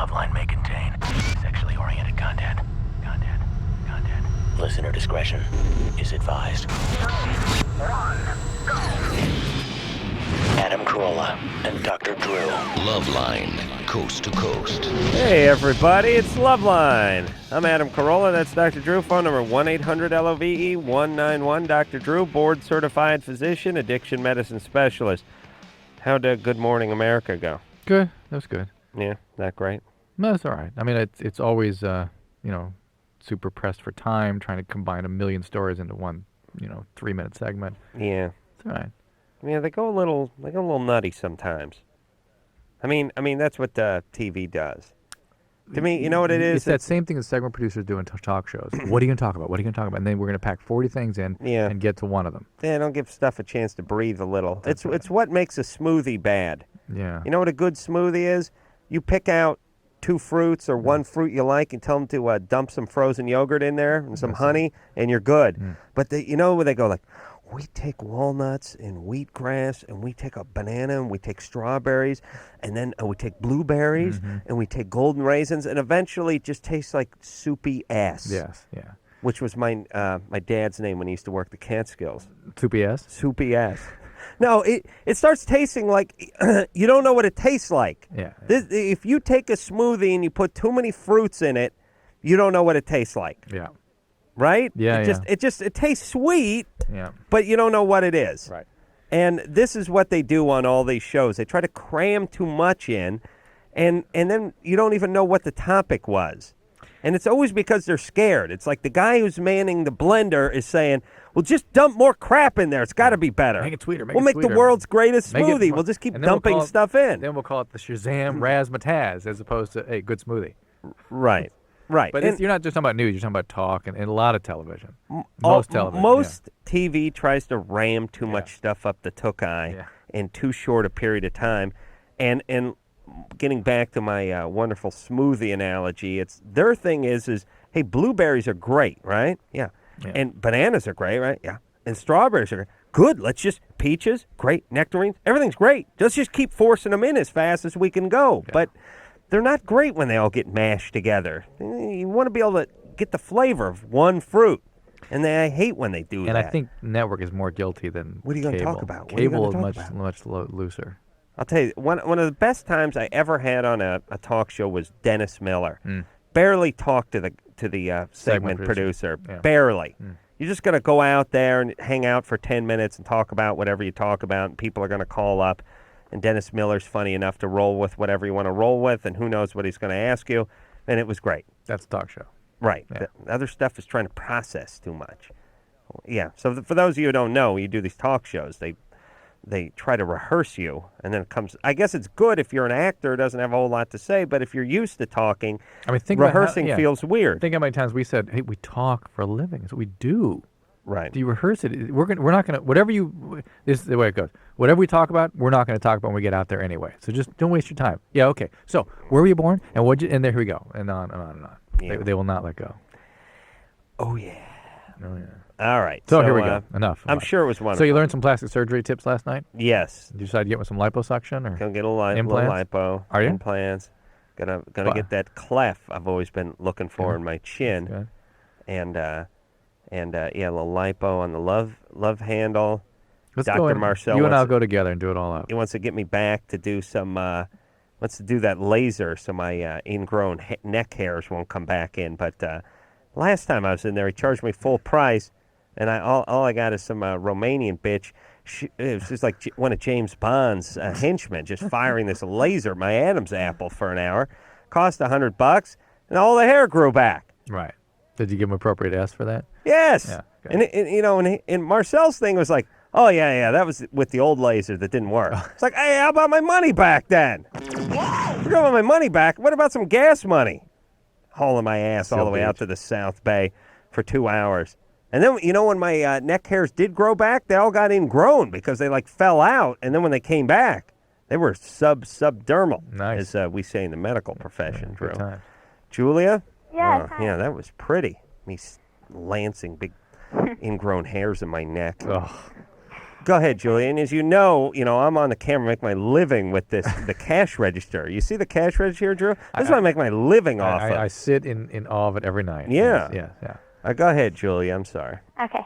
LoveLine may contain sexually oriented content. Listener discretion is advised. 3, 2, 1, go! Adam Carolla and Dr. Drew. LoveLine, coast to coast. Hey everybody, it's LoveLine. I'm Adam Carolla, that's Dr. Drew. Phone number 1-800-LOVE-191. Dr. Drew, board-certified physician, addiction medicine specialist. How'd Good Morning America go? Good. That was good. Yeah, not great? No, it's all right. I mean, it's always, super pressed for time, trying to combine a million stories into one, 3-minute segment. Yeah. It's all right. Yeah, they go a little nutty sometimes. I mean that's what TV does. To me, you know what it is? It's that same thing that segment producers do in talk shows. What are you going to talk about? What are you going to talk about? And then we're going to pack 40 things in and get to one of them. They don't give stuff a chance to breathe a little. It's what makes a smoothie bad. Yeah. You know what a good smoothie is? You pick out 2 fruits or one fruit you like and tell them to dump some frozen yogurt in there and some honey, and you're good. But where they go like, we take walnuts and wheatgrass, and we take a banana, and we take strawberries, and then we take blueberries, and we take golden raisins, and eventually it just tastes like soupy ass. Yes, yeah. Which was my dad's name when he used to work the Catskills. Soupy ass? Soupy ass. No, it starts tasting like you don't know what it tastes like. Yeah. If you take a smoothie and you put too many fruits in it, you don't know what it tastes like. Yeah. Right? Yeah, it tastes sweet, yeah, but you don't know what it is. Right. And this is what they do on all these shows. They try to cram too much in, and then you don't even know what the topic was. And it's always because they're scared. It's like the guy who's manning the blender is saying, well, just dump more crap in there. It's got to be better. Make it sweeter. We'll make the world's greatest smoothie. We'll just keep dumping stuff in. Then we'll call it the Shazam Razzmatazz as opposed to, hey, good smoothie. Right. But you're not just talking about news. You're talking about talk and a lot of television. Most television. Most TV tries to ram too much stuff up the took-eye in too short a period of time. And getting back to my wonderful smoothie analogy, their thing is, hey, blueberries are great, right? Yeah. And bananas are great, right? Yeah. And strawberries are good. Peaches, great. Nectarines, everything's great. Let's just keep forcing them in as fast as we can go. Yeah. But they're not great when they all get mashed together. You want to be able to get the flavor of one fruit. And I hate when they do that. And I think network is more guilty than What are you going to talk about? Cable is much looser. I'll tell you, one of the best times I ever had on a talk show was Dennis Miller. Barely talked to the segment producer. Yeah. Barely. You're just going to go out there and hang out for 10 minutes and talk about whatever you talk about, and people are going to call up. And Dennis Miller's funny enough to roll with whatever you want to roll with, and who knows what he's going to ask you. And it was great. That's a talk show. Right. Yeah. The other stuff is trying to process too much. Yeah. So for those of you who don't know, you do these talk shows. They try to rehearse you, and then it comes. I guess it's good if you're an actor who doesn't have a whole lot to say, but if you're used to talking, rehearsing feels weird. Think how many times we said, hey, we talk for a living. That's what we do. Right. Do you rehearse it? We're not going to, whatever you, this is the way it goes. Whatever we talk about, we're not going to talk about when we get out there anyway. So just don't waste your time. Yeah, okay. So where were you born? And and there we go. And on and on and on. Yeah. They will not let go. Oh, yeah. Oh, yeah. All right. So here we go. Enough. I'm sure it was wonderful. So you learned some plastic surgery tips last night? Yes. Did you decide to get with some liposuction or Gonna get a lipo. Are you? Implants. Gonna get that clef I've always been looking for in my chin. And a little lipo on the love handle. Dr. Marcel. You and I'll go together and do it all up. He wants to get me back to do some. Wants to do that laser so my ingrown neck hairs won't come back in. But last time I was in there, he charged me full price, and all I got is some Romanian bitch. It was just like one of James Bond's henchmen, just firing this laser at my Adam's apple for an hour. Cost $100, and all the hair grew back. Right. Did you give him appropriate ask for that? Yes. Yeah, and Marcel's thing was like, oh, yeah, that was with the old laser that didn't work. It's like, hey, how about my money back then? Forgot about my money back. What about some gas money? Hauling my ass all the way out to the South Bay for 2 hours. And then, when my neck hairs did grow back, they all got ingrown because they, fell out. And then when they came back, they were subdermal, nice. as we say in the medical profession, Drew. Good time. Julia? Yes. Yeah, that was pretty. Me lancing big ingrown hairs in my neck. Oh. Go ahead, Julian. As you know, I'm on the camera, make my living with the cash register. You see the cash register here, Drew? This is what I make my living off of. I sit in awe of it every night. Yeah. Yes, yeah. Go ahead, Julie. I'm sorry. Okay.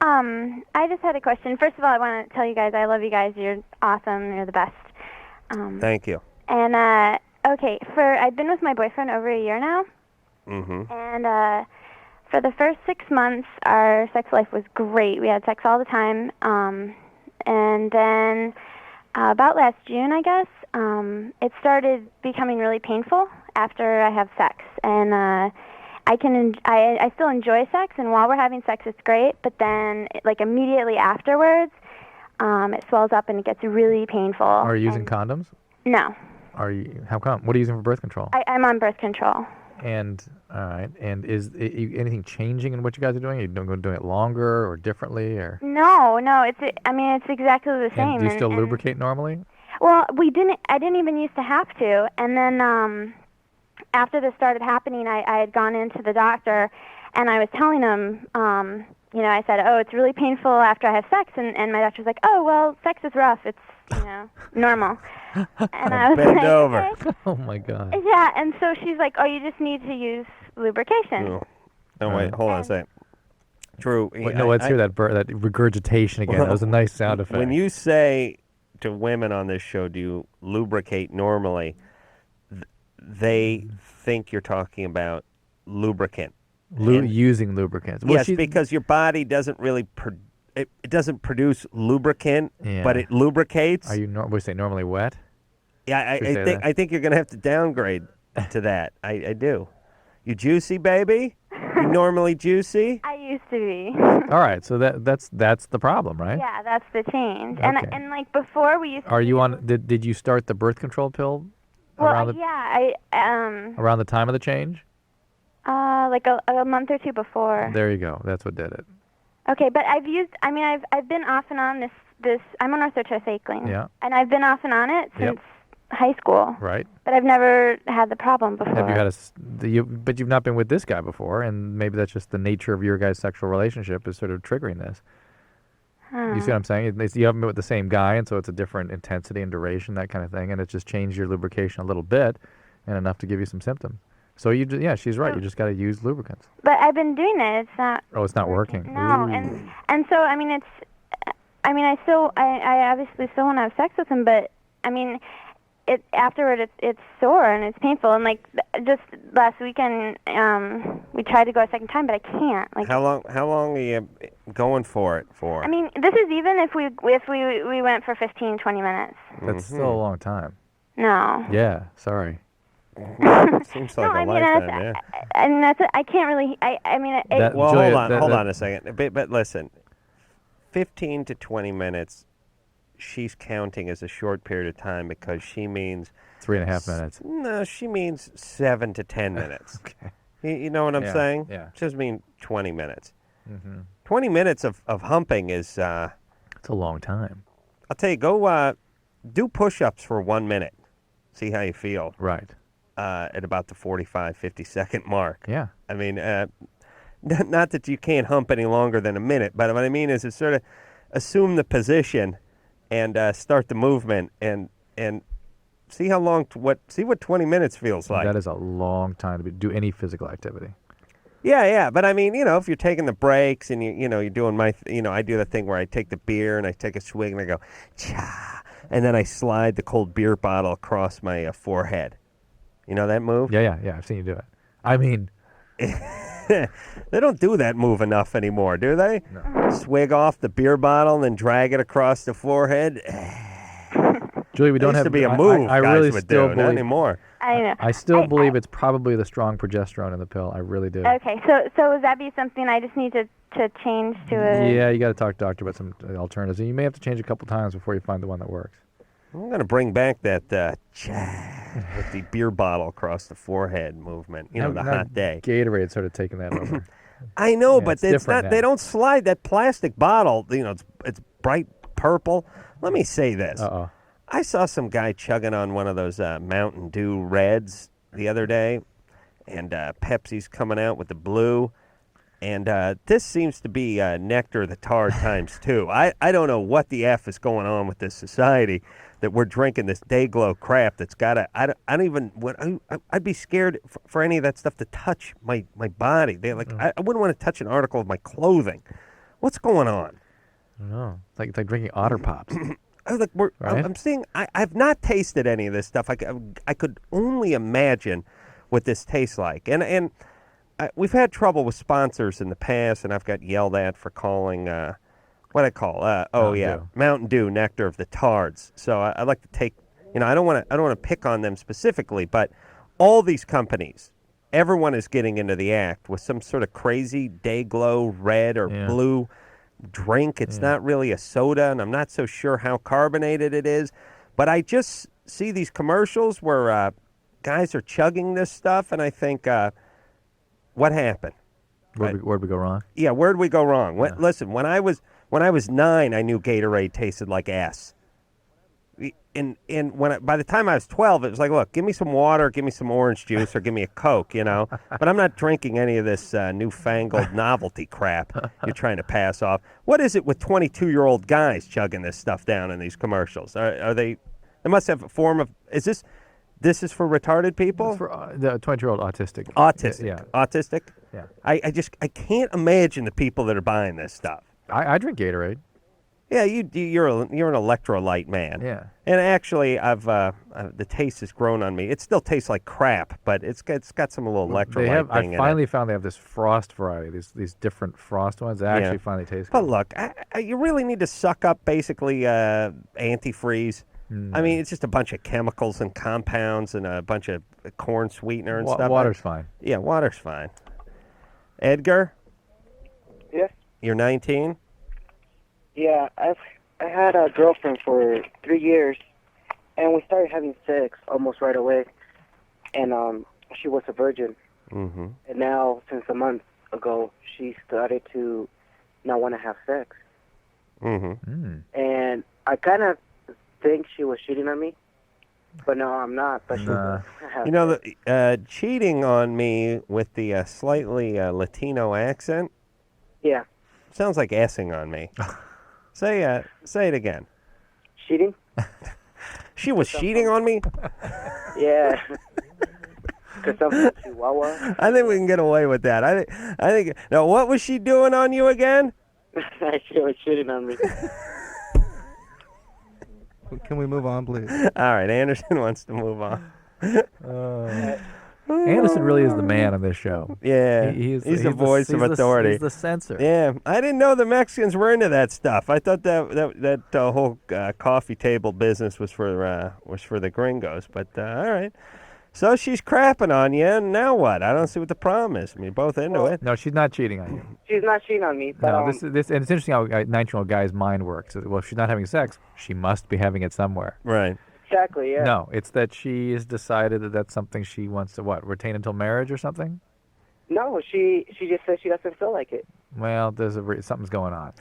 I just had a question. First of all, I want to tell you guys I love you guys. You're awesome. You're the best. Thank you. And, okay, I've been with my boyfriend over a year now. Mm-hmm. And, for the first 6 months, our sex life was great. We had sex all the time. And then about last June, I guess, it started becoming really painful after I have sex. And I still enjoy sex, and while we're having sex, it's great. But then, like immediately afterwards, it swells up and it gets really painful. Are you using condoms? No. How come? What are you using for birth control? I'm on birth control. And all right. And is anything changing in what you guys are doing? Are you doing it longer or differently, or? No. It's exactly the same. And do you still lubricate normally? Well, I didn't even used to have to. And then after this started happening, I had gone into the doctor, and I was telling him, I said, oh, it's really painful after I have sex, and my doctor's like, oh, well, sex is rough. It's normal. And I was Bend like, over. okay. Oh my God. Yeah, and so she's like, oh, you just need to use lubrication. No, wait, hold on a second. Drew. Wait, no, let's hear that regurgitation again. That was a nice sound effect. When you say to women on this show, do you lubricate normally, they think you're talking about lubricant. Using lubricants. Well, yes, because your body doesn't really it doesn't produce lubricant, but it lubricates. Are you we say normally wet? Yeah, I think you're gonna have to downgrade to that. I do. You juicy, baby? You normally juicy? I used to be. All right, so that's the problem, right? Yeah, that's the change. Okay. And like before we used to. Are you on? Did you start the birth control pill? Well, around the time of the change? Like a month or two before. There you go. That's what did it. Okay, but I've been off and on this. I'm on orthotetracycline. Yeah. And I've been off and on it since high school. Right. But I've never had the problem before. Have you had but you've not been with this guy before, and maybe that's just the nature of your guys' sexual relationship is sort of triggering this. You see what I'm saying? You haven't been with the same guy, and so it's a different intensity and duration, that kind of thing, and it just changed your lubrication a little bit, and enough to give you some symptoms. So she's right. You just got to use lubricants. But I've been doing it. It's not. Oh, it's not working. No, and so I obviously still want to have sex with him, but afterward it's sore and it's painful, and like just last weekend we tried to go a second time, but I can't. Like how long are you going for it for? I mean, this is even if we went for 15, 20 minutes. That's still a long time. No. Yeah, sorry. Seems like a lifetime, yeah. And that's I can't really. Well, Julia, hold on a second. But listen, 15 to 20 minutes. She's counting as a short period of time because she means 3.5 minutes. No, she means 7 to 10 minutes. Okay. You know what I'm saying? Yeah. She doesn't mean 20 minutes. Mm-hmm. 20 minutes of humping is. It's a long time. I'll tell you, go do push-ups for 1 minute. See how you feel. Right. At about the 45, 50-second mark. Yeah. I mean, not that you can't hump any longer than a minute, but what I mean is sort of assume the position and start the movement and see how long see what 20 minutes feels like. That is a long time to do any physical activity. Yeah, but I mean, if you're taking the breaks and you're doing I do the thing where I take the beer and I take a swig and I go, cha, and then I slide the cold beer bottle across my forehead. You know that move? Yeah, I've seen you do it. I mean, they don't do that move enough anymore, do they? No. Swig off the beer bottle and then drag it across the forehead. Julie, we don't have to be a move. I guys really would still do, believe, not anymore. I know. I still believe it's probably the strong progesterone in the pill. I really do. Okay, so would that be something I just need to change to a? Yeah, you got to talk to the doctor about some alternatives. And you may have to change a couple times before you find the one that works. I'm going to bring back that with the beer bottle across the forehead movement. The hot day. Gatorade sort of taking that over. I know, Yeah, but it's not. now. They don't slide that plastic bottle. It's bright purple. Let me say this. Uh-oh. I saw some guy chugging on one of those Mountain Dew Reds the other day, and Pepsi's coming out with the blue, And this seems to be nectar of the tard times two. I don't know what the F is going on with this society that we're drinking this Dayglow crap that's got a, I don't even, I'd be scared for any of that stuff to touch my body. I wouldn't want to touch an article of my clothing. What's going on? I don't know. It's like drinking Otter Pops. Right? I'm seeing, I've not tasted any of this stuff. I could only imagine what this tastes like. And we've had trouble with sponsors in the past, and I've got yelled at for calling, what I call, Mountain Dew nectar of the tards. So I'd like to take, I don't want to pick on them specifically, but all these companies, everyone is getting into the act with some sort of crazy Dayglow red or blue drink. It's not really a soda, and I'm not so sure how carbonated it is, but I just see these commercials where guys are chugging this stuff, and I think, what happened? Where'd we go wrong? Yeah, where'd we go wrong? Listen, when I was 9, I knew Gatorade tasted like ass. And by the time I was 12, it was like, look, give me some water, give me some orange juice, or give me a Coke, But I'm not drinking any of this newfangled novelty crap you're trying to pass off. What is it with 22-year-old guys chugging this stuff down in these commercials? Are they must have a form of, this is for retarded people? It's for the 20-year-old autistic. Autistic. Yeah. Autistic? Yeah. I can't imagine the people that are buying this stuff. I drink Gatorade. Yeah, you're an electrolyte man. Yeah. And actually, the taste has grown on me. It still tastes like crap, but it's got some little electrolyte thing in it. I finally found they have this Frost variety. These different Frost ones that actually finally taste good. But look, you really need to suck up basically antifreeze. I mean, it's just a bunch of chemicals and compounds and a bunch of corn sweetener and stuff. Water's fine. Yeah, water's fine. Edgar? Yes? You're 19? Yeah, I had a girlfriend for 3 years, and we started having sex almost right away, and she was a virgin. Mm-hmm. And now, since a month ago, she started to not want to have sex. Mm-hmm. And I kind of think she was cheating on me, but no, I'm not. But she does have sex. Cheating on me with the slightly Latino accent sounds like assing on me. Say it again. Cheating? She was cheating on me? Yeah. Because I'm from Chihuahua. I think we can get away with that. I think. Now, what was she doing on you again? She was cheating on me. Can we move on, please? All right, Anderson wants to move on. Anderson really is the man on this show. Yeah, he's the voice of authority. He's the censor. Yeah, I didn't know the Mexicans were into that stuff. I thought that whole coffee table business was for the gringos. But all right, so she's crapping on you, and now what? I don't see what the problem is. I mean, you're both into it. No, she's not cheating on you. She's not cheating on me. But, No, and it's interesting how a 19-year-old guy's mind works. Well, if she's not having sex, she must be having it somewhere. Right. Exactly, yeah. No, it's that she has decided that that's something she wants to, retain until marriage or something? No, she just said she doesn't feel like it. Well, there's something's going on.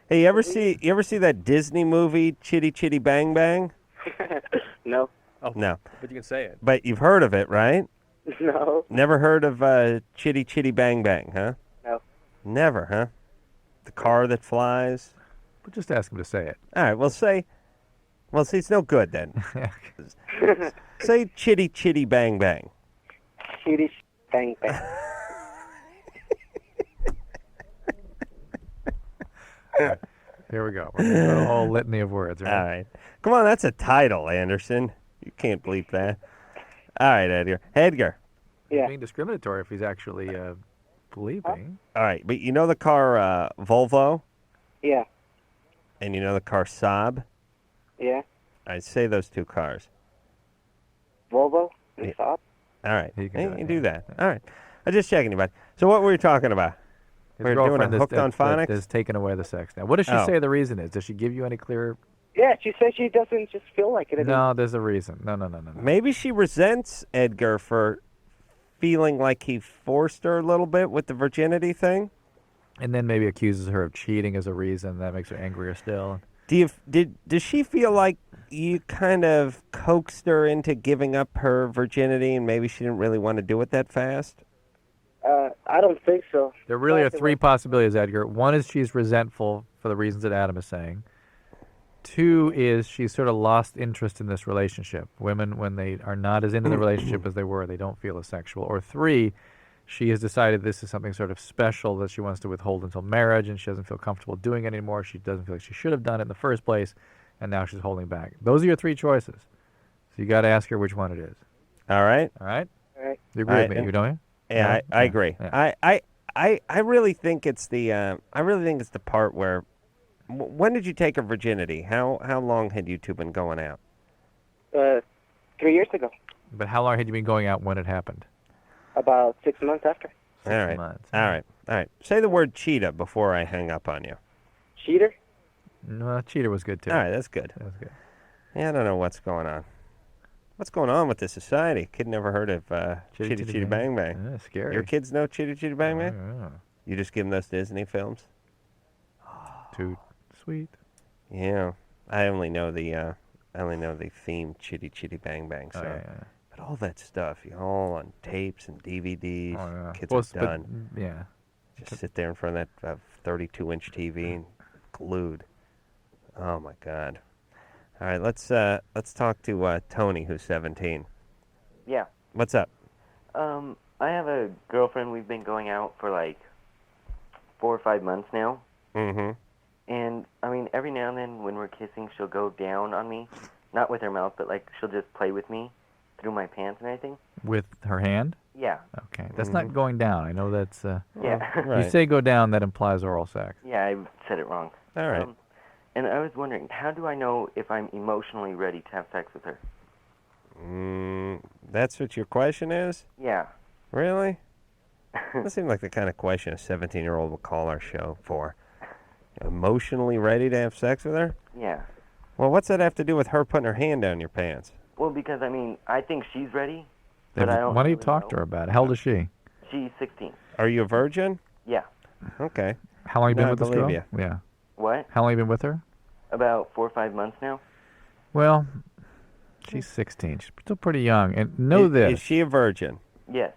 Hey, you ever see that Disney movie Chitty Chitty Bang Bang? No. Oh, no. But you can say it. But you've heard of it, right? No. Never heard of Chitty Chitty Bang Bang, huh? No. Never, huh? The car that flies? But just ask him to say it. All right, well, see, it's no good then. Say Chitty Chitty Bang Bang. Chitty Bang Bang. Here we go. We're going to go a whole litany of words. Right? All right. Come on, that's a title, Anderson. You can't bleep that. All right, Edgar. Yeah. Being discriminatory if he's actually bleeping. All right, but you know the car Volvo? Yeah. And you know the car Saab? Yeah. I'd say those two cars. Volvo and Saab. All right. You can do that. All right. I'm just checking you, bud. So what were you talking about? His We're doing girlfriend a hooked on phonics? has taken away the sex now. What does she say the reason is? Does she give you any clear... Yeah, she said she doesn't just feel like it anymore. No, there's a reason. No. Maybe she resents Edgar for feeling like he forced her a little bit with the virginity thing. And then maybe accuses her of cheating as a reason. That makes her angrier still. Does she feel like you kind of coaxed her into giving up her virginity and maybe she didn't really want to do it that fast? I don't think so. There really are Nothing three like- possibilities, Edgar. One is she's resentful for the reasons that Adam is saying. Two is she's sort of lost interest in this relationship. Women, when they are not as into the relationship as they were, they don't feel as sexual. Or three, she has decided this is something sort of special that she wants to withhold until marriage, and she doesn't feel comfortable doing it anymore. She doesn't feel like she should have done it in the first place, and now she's holding back. Those are your three choices. So you got to ask her which one it is. All right. All right? All right. You agree with me, you don't you? Yeah, I agree. Yeah. I really think it's the part where when did you take her virginity? How long had you two been going out? 3 years ago. But how long had you been going out when it happened? About 6 months after. All right. months. All right. Say the word cheetah before I hang up on you. Cheater? No, cheater was good too. All right, that's good. That was good. Yeah, I don't know what's going on. What's going on with this society? Kid never heard of Chitty Chitty Bang Bang. Yeah, scary. Your kids know Chitty Chitty Bang Bang? Yeah. You just give them those Disney films? Too sweet. Yeah. I only know the theme Chitty Chitty Bang Bang. So, Yeah. but all that stuff, all on tapes and DVDs. Oh, yeah. Kids Well, are done. yeah. Just sit there in front of that 32-inch TV and glued. Oh my God. All right, let's talk to Tony, who's 17. Yeah. What's up? I have a girlfriend. We've been going out for like 4 or 5 months now. Mm-hmm. And, I mean, every now and then when we're kissing, she'll go down on me. Not with her mouth, but, like, she'll just play with me through my pants and everything. With her hand? Yeah. Okay. That's not going down. I know that's... Yeah. Right. You say go down, that implies oral sex. Yeah, I said it wrong. All right. And I was wondering, how do I know if I'm emotionally ready to have sex with her? That's what your question is? Yeah. Really? That seems like the kind of question a 17-year-old would call our show for. Emotionally ready to have sex with her? Yeah. Well, what's that have to do with her putting her hand down your pants? Well, because, I mean, I think she's ready, Then but I don't why don't you really talk know. to her about it? How old is she? She's 16. Are you a virgin? Yeah. Okay. How long you been No, I with this believe girl? you. Yeah. What? How long you been with her? About 4 or 5 months now. Well, she's 16. She's still pretty young. And know Is this. she a virgin? Yes.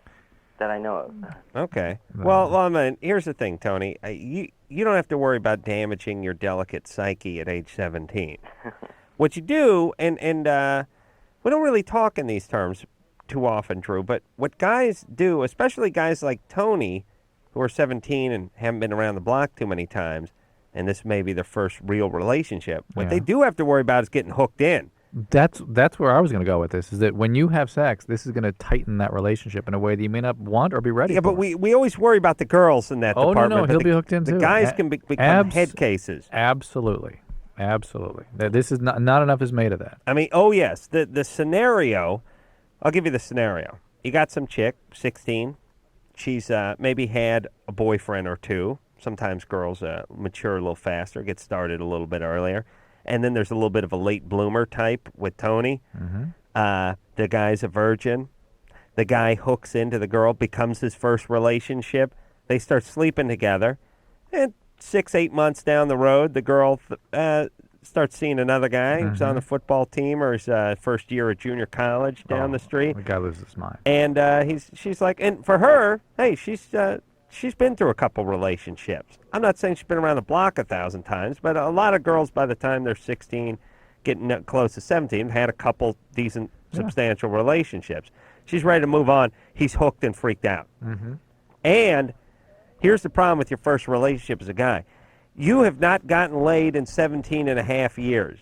That I know of. Okay. Well, I mean, here's the thing, Tony. You don't have to worry about damaging your delicate psyche at age 17. What you do, and we don't really talk in these terms too often, Drew, but what guys do, especially guys like Tony, who are 17 and haven't been around the block too many times, and this may be their first real relationship, what they do have to worry about is getting hooked in. That's where I was going to go with this, is that when you have sex, this is going to tighten that relationship in a way that you may not want or be ready Yeah, for. but we always worry about the girls in that Oh, department. no, but he'll the, be hooked in the too. guys can become head cases. Absolutely. This is not enough is made of that. I mean, oh, yes. The scenario, I'll give you the scenario. You got some chick, 16. She's maybe had a boyfriend or two. Sometimes girls mature a little faster, get started a little bit earlier. And then there's a little bit of a late bloomer type with Tony. Mm-hmm. The guy's a virgin. The guy hooks into the girl, becomes his first relationship. They start sleeping together. And 6-8 months down the road, the girl starts seeing another guy who's on the football team or his first year at junior college down the street. The guy loses his mind. And she's like, and for her, hey, she's been through a couple relationships. I'm not saying she's been around the block 1,000 times, but a lot of girls by the time they're 16, getting close to 17, had a couple decent, substantial relationships. She's ready to move on. He's hooked and freaked out. Mm-hmm. And here's the problem with your first relationship as a guy. You have not gotten laid in 17 and a half years.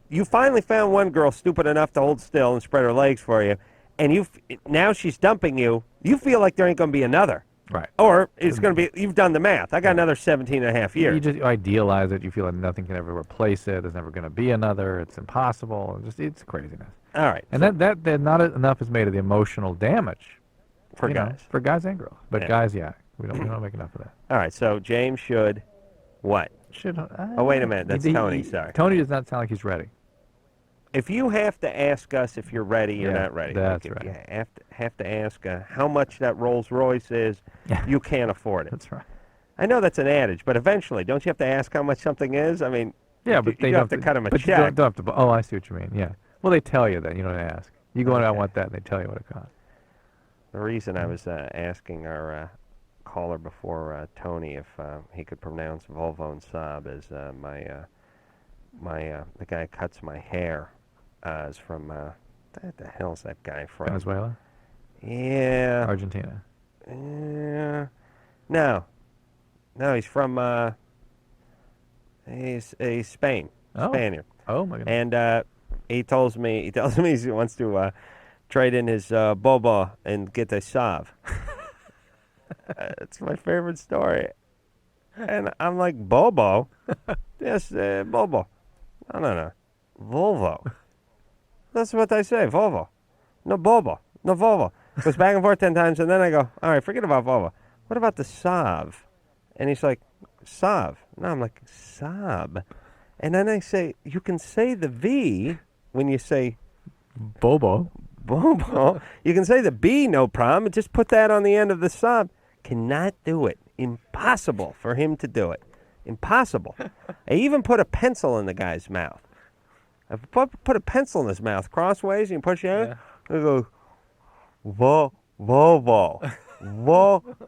You finally found one girl stupid enough to hold still and spread her legs for you, and now she's dumping you. You feel like there ain't going to be another. Right. Or it's going to be, you've done the math. I got another 17 and a half years. You just idealize it. You feel like nothing can ever replace it. There's never going to be another. It's impossible. It's craziness. All right. And that not enough is made of the emotional damage For you know, guys. for guys and girls. But Yeah. guys, we don't make enough of that. All right, so James should what? Oh, wait a minute. That's Tony, sorry. Tony does not sound like he's ready. If you have to ask us if you're ready, you're Yeah, not ready. that's Like, if right. you have to ask how much that Rolls Royce is, you can't afford it. That's right. I know that's an adage, but eventually, don't you have to ask how much something is? I mean, Yeah, but you they have to cut him a but check. You don't have to. Oh, I see what you mean. Yeah. Well, they tell you that. You don't ask. You go in, I want that, and they tell you what it costs. The reason I was asking our caller before, Tony, if he could pronounce Volvo and Saab is the guy who cuts my hair is from what the hell's that guy from? Venezuela? Yeah. Argentina? Yeah. No, he's from he's Spain, Spaniard. Oh my goodness. And he tells me he wants to trade in his Bobo and get a Saab. It's my favorite story. And I'm like, Bobo? Yes, Bobo. No. Volvo. That's what I say, Volvo. No Bobo. No Volvo. Goes back and forth 10 times, and then I go, all right, forget about Volvo. What about the Saab? And he's like, Saab. No, I'm like, Saab. And then I say, you can say the V when you say Bobo. You can say the B, no problem. Just put that on the end of the Saab. Cannot do it. Impossible for him to do it. Impossible. I even put a pencil in the guy's mouth. I put a pencil in his mouth crossways, and you push it out. I go, Volvo.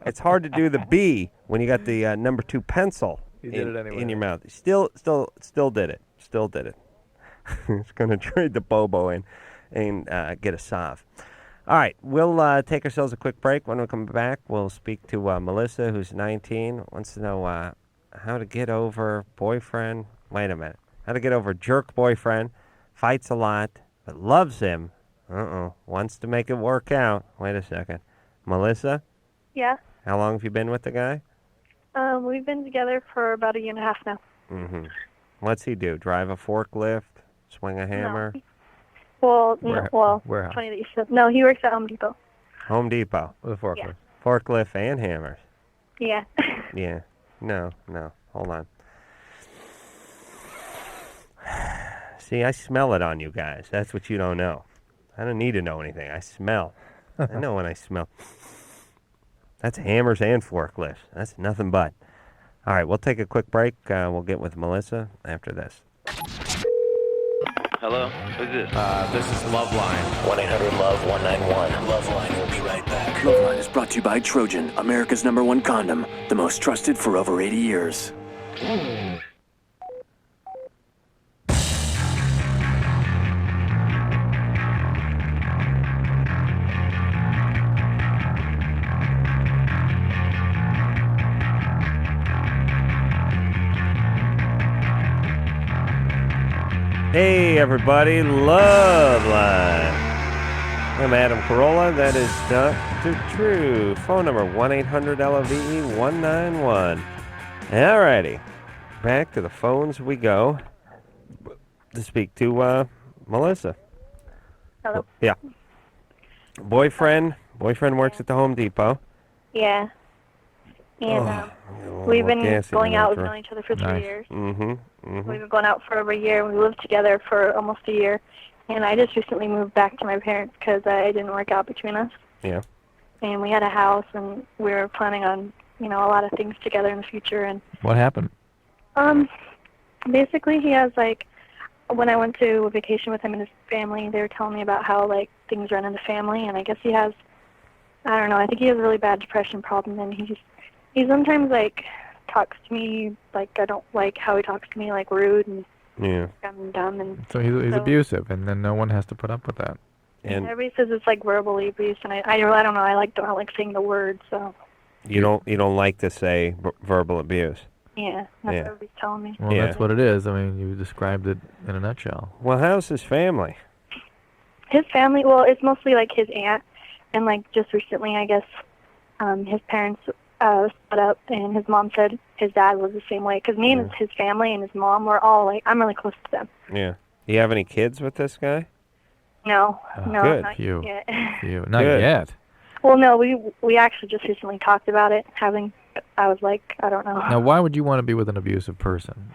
It's hard to do the B when you got the number 2 pencil in your mouth. Still did it. He's going to trade the Bobo and get a Sav. All right, we'll take ourselves a quick break. When we come back, we'll speak to Melissa, who's 19, wants to know how to get over boyfriend. Wait a minute. How to get over jerk boyfriend, fights a lot, but loves him. Wants to make it work out. Wait a second. Melissa? Yeah. How long have you been with the guy? We've been together for about a year and a half now. Mm-hmm. What's he do? Drive a forklift? Swing a hammer? No. Well, Warehouse. funny that you said. No, he works at Home Depot. Home Depot. With a forklift. Yeah. Forklift and hammers. Yeah. Yeah. No. Hold on. See, I smell it on you guys. That's what you don't know. I don't need to know anything. I smell. I know when I smell. That's hammers and forklifts. That's nothing but. All right, we'll take a quick break. We'll get with Melissa after this. Hello? Who's this? This is LoveLine. 1-800-LOVE-191. LoveLine will be right back. LoveLine is brought to you by Trojan, America's #1 condom, the most trusted for over 80 years. Hey, everybody, LoveLine. I'm Adam Carolla. That is Dr. True. Phone number 1-800-LOVE-191. All righty. Back to the phones we go to speak to Melissa. Hello. Yeah. Boyfriend works at the Home Depot. Yeah. And we've been going out. We've known each other for 3 years. Mm-hmm. We've been going out for over a year. We lived together for almost a year. And I just recently moved back to my parents because it didn't work out between us. Yeah. And we had a house, and we were planning on, a lot of things together in the future. And What happened? basically, he has, when I went to a vacation with him and his family, they were telling me about how, things run in the family. And I guess he has, I don't know, I think he has a really bad depression problem. And he sometimes, talks to me, I don't like how he talks to me, rude and I'm dumb. And So he's abusive, and then no one has to put up with that. And everybody says it's verbal abuse, and I don't know. I don't like saying the word, so. you don't like to say verbal abuse. Yeah, that's what everybody's telling me. Well, that's what it is. I mean, you described it in a nutshell. Well, how's his family? His family, well, it's mostly his aunt, and just recently, I guess, his parents split up, and his mom said his dad was the same way. Because me and his family and his mom were all I'm really close to them. Yeah. Do you have any kids with this guy? No, good. not Few. yet. Not Good. yet. Well, no, we actually just recently talked about it. I was I don't know. Now, why would you want to be with an abusive person?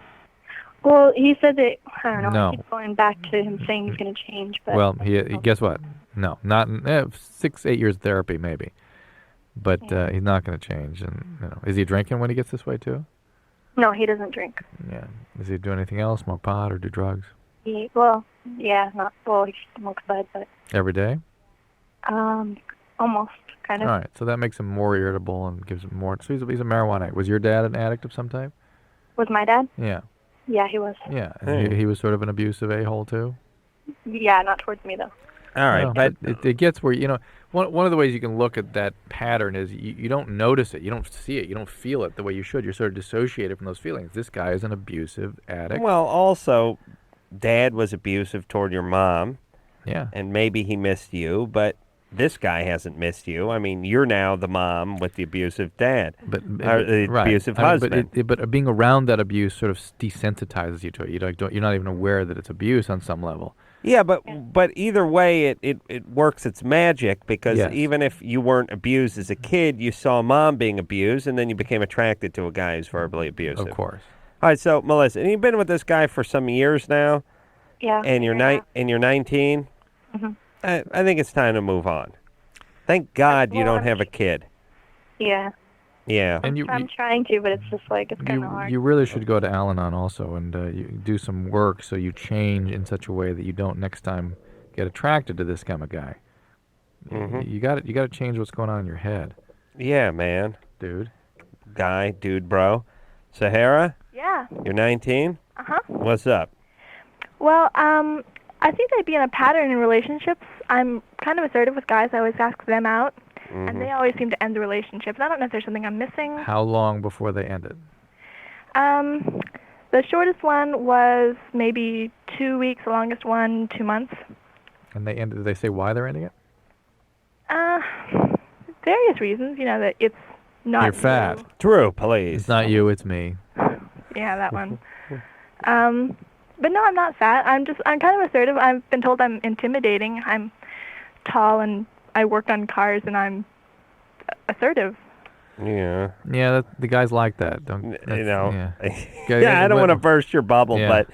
Well, he said that, I don't know, No. I keep going back to him saying he's going to change. But Well, he guess what? No, not 6-8 years of therapy maybe, but he's not going to change. And is he drinking when he gets this way too? No, he doesn't drink. Yeah. Does he do anything else? Smoke pot or do drugs? He smokes bud, but Every day? almost, kind of. All right, so that makes him more irritable and gives him more. So he's a marijuana addict. Was your dad an addict of some type? Was my dad? Yeah. Yeah, he was. Yeah, and he was sort of an abusive a-hole too. Yeah, not towards me though. All right, Well, but it gets where one of the ways you can look at that pattern is you don't notice it, you don't see it, you don't feel it the way you should. You're sort of dissociated from those feelings. This guy is an abusive addict. well, also, Dad was abusive toward your mom. Yeah. And maybe he missed you, but this guy hasn't missed you. I mean, you're now the mom with the abusive dad, or the right. abusive I mean, husband. but being around that abuse sort of desensitizes you to it. You're not even aware that it's abuse on some level. Yeah, but either way, it works its magic because Yes. even if you weren't abused as a kid, you saw mom being abused, and then you became attracted to a guy who's verbally abusive. Of course. All right, so Melissa, and you've been with this guy for some years now, Yeah. and you're 19. Mhm. I think it's time to move on. Thank God you don't have a kid. Yeah. Yeah. And I'm trying to, but it's just like it's kind of hard. You really should go to Al-Anon also and you do some work so you change in such a way that you don't next time get attracted to this kind of guy. You got to change what's going on in your head. Yeah, man. Dude. Dude, bro. Sahara, Yeah. you're 19? Uh-huh. What's up? Well, I think I'd be in a pattern in relationships. I'm kind of assertive with guys. I always ask them out, and they always seem to end the relationships. I don't know if there's something I'm missing. How long before they ended? The shortest one was maybe 2 weeks. The longest one, 2 months. And they ended. Did they say why they're ending it? Various reasons. You know that it's not. You're fat. you. Drew, please. It's not you, it's me. Yeah, that one. But no, I'm not fat. I'm kind of assertive. I've been told I'm intimidating. I'm tall and I work on cars and I'm assertive. Yeah. Yeah, the guys like that. Don't You know. Yeah. Yeah, I don't want to burst your bubble, Yeah. but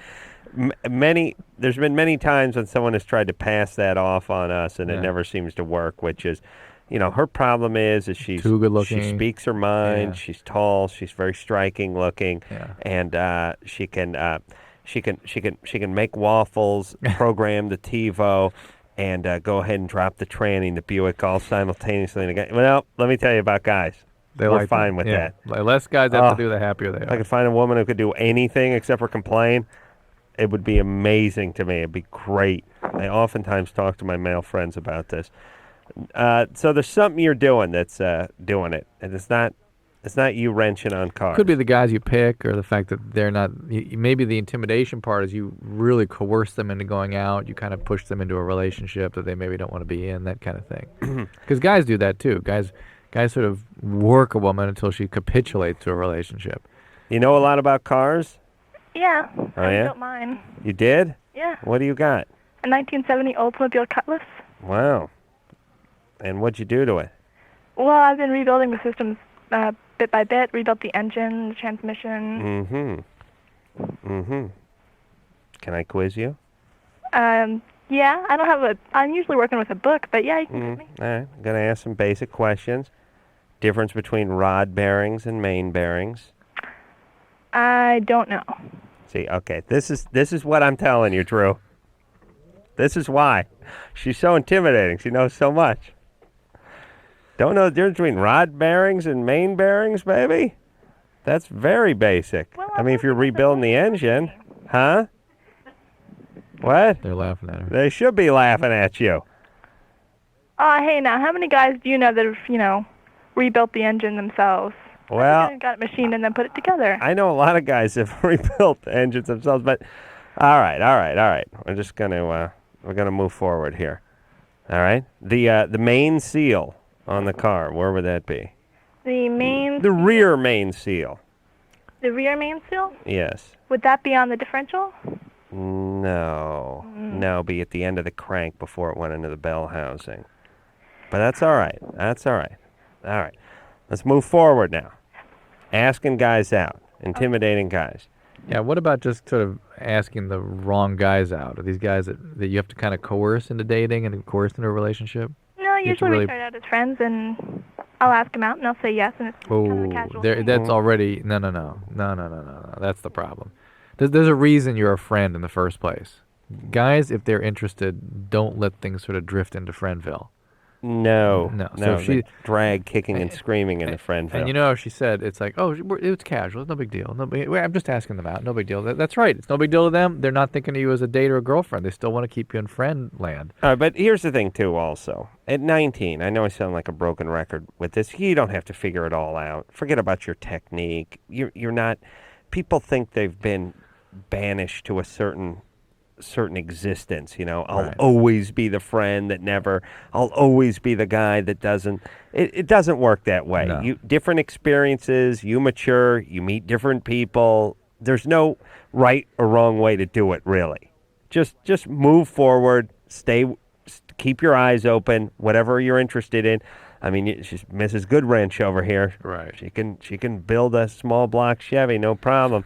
there's been many times when someone has tried to pass that off on us and it Yeah. never seems to work, which is, her problem is she's Too good she looking. speaks her mind, Yeah. she's tall, she's very striking looking, Yeah. and she can make waffles, program the TiVo, and go ahead and drop the tranny and the Buick all simultaneously. Well, let me tell you about guys. We're like fine with that. The less guys have to do, the happier they If I are. could find a woman who could do anything except for complain, it would be amazing to me. It'd be great. I oftentimes talk to my male friends about this. So there's something you're doing that's doing it, and it's not you wrenching on cars. Could be the guys you pick, or the fact that they're not. Maybe the intimidation part is you really coerce them into going out. You kind of push them into a relationship that they maybe don't want to be in. That kind of thing. Because guys do that too. Guys sort of work a woman until she capitulates to a relationship. You know a lot about cars? Yeah. Oh, I yeah? built mine. You did? Yeah. What do you got? A 1970 Oldsmobile Cutlass. Wow. And what'd you do to it? Well, I've been rebuilding the systems bit by bit. Rebuilt the engine, the transmission. Can I quiz you? Yeah. I don't have I'm usually working with a book, but yeah, you can quiz me. All right. I'm going to ask some basic questions. Difference between rod bearings and main bearings. I don't know. See, okay, this is what I'm telling you, Drew. This is why. She's so intimidating. She knows so much. Don't know the difference between rod bearings and main bearings, baby? That's very basic. Well, I mean, if you're rebuilding the engine, huh? What? They're laughing at her. They should be laughing at you. Oh, hey, now, how many guys do you know that have, rebuilt the engine themselves? Well, Got it machined and then put it together. I know a lot of guys have rebuilt engines themselves, but all right. We're just gonna move forward here. All right. The main seal on the car, where would that be? The rear main seal. The rear main seal? Yes. Would that be on the differential? No, be at the end of the crank before it went into the bell housing. But that's all right. All right. Let's move forward now. Asking guys out, intimidating guys. Yeah, what about just sort of asking the wrong guys out? Are these guys that you have to kind of coerce into dating and coerce into a relationship? No, have to usually really- we start out as friends, and I'll ask them out, and they'll say yes, and it's kind of a casual thing. That's already no. That's the problem. There's a reason you're a friend in the first place. Guys, if they're interested, don't let things sort of drift into friendville. No. No. No. So They drag kicking and screaming in the Friendville. And you know, she said it's like, oh, it's casual, it's no big deal. I'm just asking them out, no big deal. That's right, it's no big deal to them. They're not thinking of you as a date or a girlfriend. They still want to keep you in friend land. But here's the thing, too, also. At 19, I know I sound like a broken record with this. You don't have to figure it all out. Forget about your technique. You're not... People think they've been banished to a certain existence, you know. I'll always be the friend that never... I'll always be the guy that doesn't... It doesn't work that way. No. Different experiences, you mature, you meet different people. There's no right or wrong way to do it, really. Just move forward, keep your eyes open, whatever you're interested in. I mean, she's Mrs. Goodwrench over here. Right. She can build a small block Chevy, no problem.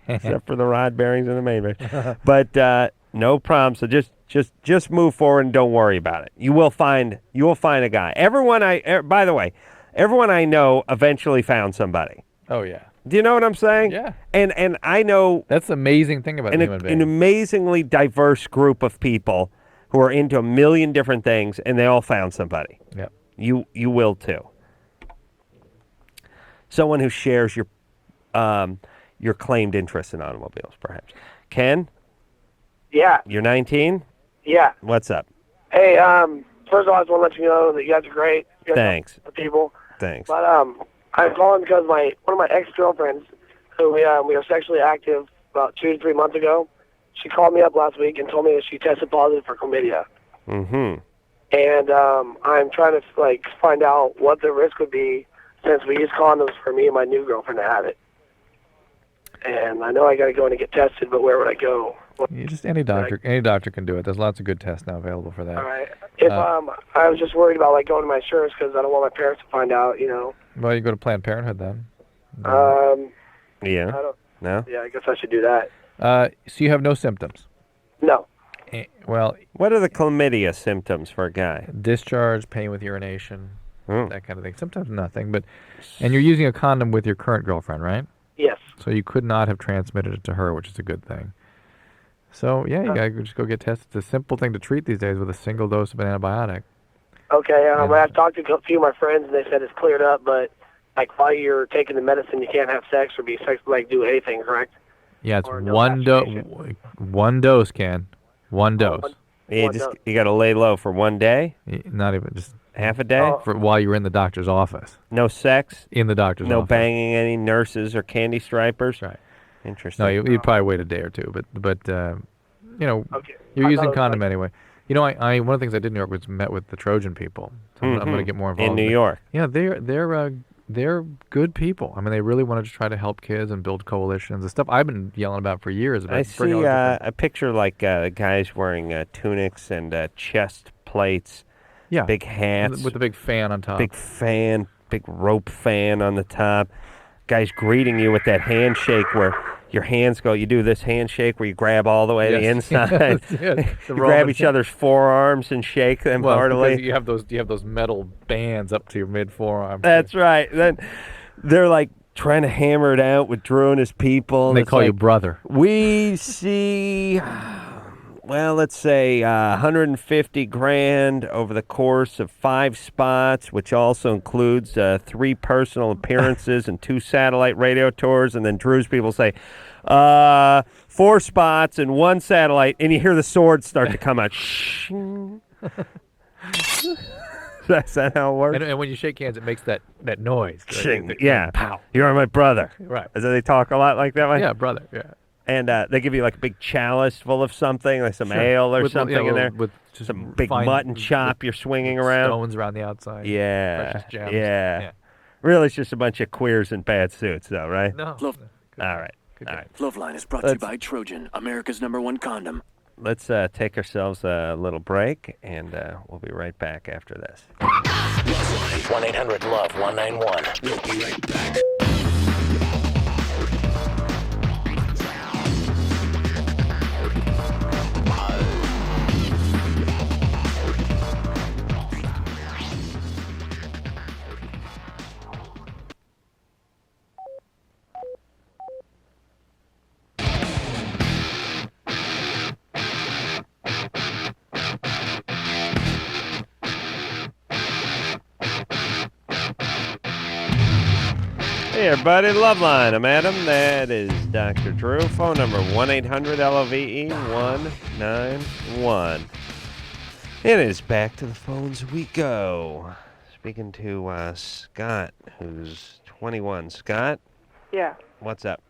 Except for the rod bearings and the main bearings. But no problem. So just move forward and don't worry about it. You will find a guy. By the way, everyone I know eventually found somebody. Oh yeah. Do you know what I'm saying? Yeah. And I know that's the amazing thing about human beings. An amazingly diverse group of people who are into a million different things, and they all found somebody. Yep. You will too. Someone who shares your claimed interest in automobiles, perhaps. Ken? Yeah. You're 19? Yeah. What's up? Hey, first of all, I just want to let you know that you guys are great. You guys Thanks. are people. Thanks. But I'm calling because one of my ex-girlfriends, who we were sexually active about 2 to 3 months ago, she called me up last week and told me that she tested positive for chlamydia. Mm-hmm. And I'm trying to find out what the risk would be since we use condoms for me and my new girlfriend to have it. And I know I got to go in and get tested, but where would I go? Any doctor can do it. There's lots of good tests now available for that. All right. If I was just worried about going to my insurance because I don't want my parents to find out, you know. Well, you go to Planned Parenthood then. Yeah. No. Yeah, I guess I should do that. So you have no symptoms? No. Well, what are the chlamydia symptoms for a guy? Discharge, pain with urination, that kind of thing. Sometimes nothing, and you're using a condom with your current girlfriend, right? Yes. So you could not have transmitted it to her, which is a good thing. So yeah, you gotta just go get tested. It's a simple thing to treat these days with a single dose of an antibiotic. Okay. I've talked to a few of my friends, and they said it's cleared up, but while you're taking the medicine, you can't have sex or be do anything, correct? Yeah, it's one dose, Ken. One dose. You got to lay low for 1 day? Not even, just half a day? While you're in the doctor's office. No sex? In the doctor's office. No banging any nurses or candy stripers? Right. Interesting. No, you'd probably wait a day or two, but you're I using condom anyway. You know, I one of the things I did in New York was met with the Trojan people. So I'm going to get more involved. In New York? Yeah, they're good people. I mean, they really want to try to help kids and build coalitions and stuff I've been yelling about for years. I see a picture guys wearing tunics and chest plates. Yeah. Big hats. With a big fan on top. Big rope fan on the top. Guys greeting you with that handshake where your hands go. You do this handshake where you grab all the way to the inside. You grab each other's forearms and shake them heartily. You have those metal bands up to your mid forearm. That's right. Then they're trying to hammer it out with Drew and his people. And they call you brother. We see, let's say $150,000 over the course of 5 spots, which also includes 3 personal appearances and 2 satellite radio tours. And then Drew's people say 4 spots and 1 satellite, and you hear the swords start to come out. Is that how it works? And when you shake hands, it makes that noise. Yeah. Pow. You are my brother. Right. So they talk a lot like that one? Yeah, brother. Yeah. And they give you a big chalice full of something, like some ale or something in there. With some big mutton chop you're swinging around. Stones around the outside. Yeah. Precious gems. Yeah. Really, it's just a bunch of queers in bad suits, though, right? No. All right. LoveLine is brought to you by Trojan, America's #1 condom. Let's take ourselves a little break, and we'll be right back after this. 1-800-LOVE-191. We'll be right back. Hey, everybody, LoveLine. I'm Adam. That is Dr. Drew. Phone number 1-800-LOVE-191. And it is back to the phones we go. Speaking to Scott, who's 21. Scott, Yeah. what's up?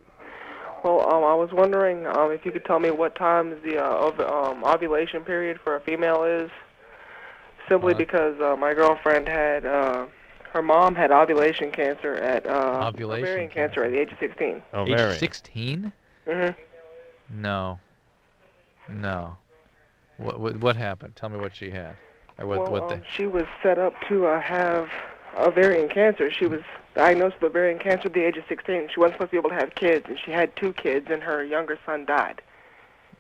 Well, I was wondering if you could tell me what time the ovulation period for a female is. Simply because my girlfriend had, her mom had ovulation cancer at ovarian cancer at the age of 16. Age 16? Mm-hmm. No. What happened? Tell me what she had. Or what she was set up to have ovarian cancer. She was diagnosed with ovarian cancer at the age of 16. She wasn't supposed to be able to have kids, and she had 2 kids, and her younger son died.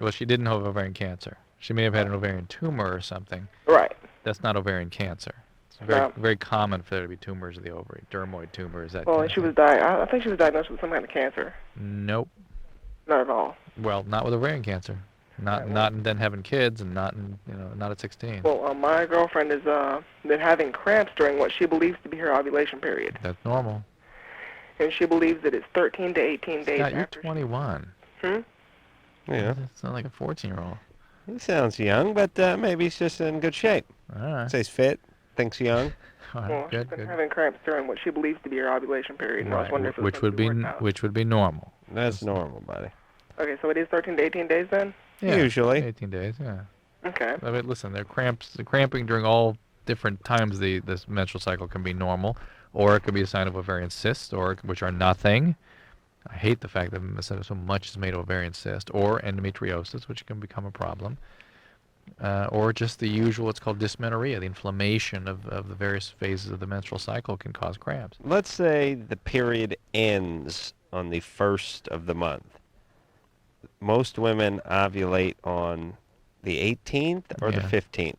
Well, she didn't have ovarian cancer. She may have had an ovarian tumor or something. Right. That's not ovarian cancer. It's very common for there to be tumors of the ovary, dermoid tumors. Well, and she was I think she was diagnosed with some kind of cancer. Nope. Not at all. Well, not with ovarian cancer. Not in then having kids, and not at 16. Well, my girlfriend has been having cramps during what she believes to be her ovulation period. That's normal. And she believes that it's 13 to 18 days Scott, you're after. 21. Hmm? Yeah. It's not like a 14-year-old. He sounds young, but maybe he's just in good shape. All right. Says fit, thinks young. Well, she's been having cramps during what she believes to be her ovulation period. And I was wondering if it was which would be normal. That's normal, buddy. Okay, so it is 13 to 18 days then? Yeah, usually 18 days. Yeah. Okay. I mean, listen, the cramping during all different times this menstrual cycle can be normal, or it could be a sign of ovarian cysts, which are nothing. I hate the fact that so much is made of ovarian cyst, or endometriosis, which can become a problem, or just the usual, it's called dysmenorrhea. The inflammation of the various phases of the menstrual cycle can cause cramps. Let's say the period ends on the 1st of the month. Most women ovulate on the 18th or the 15th?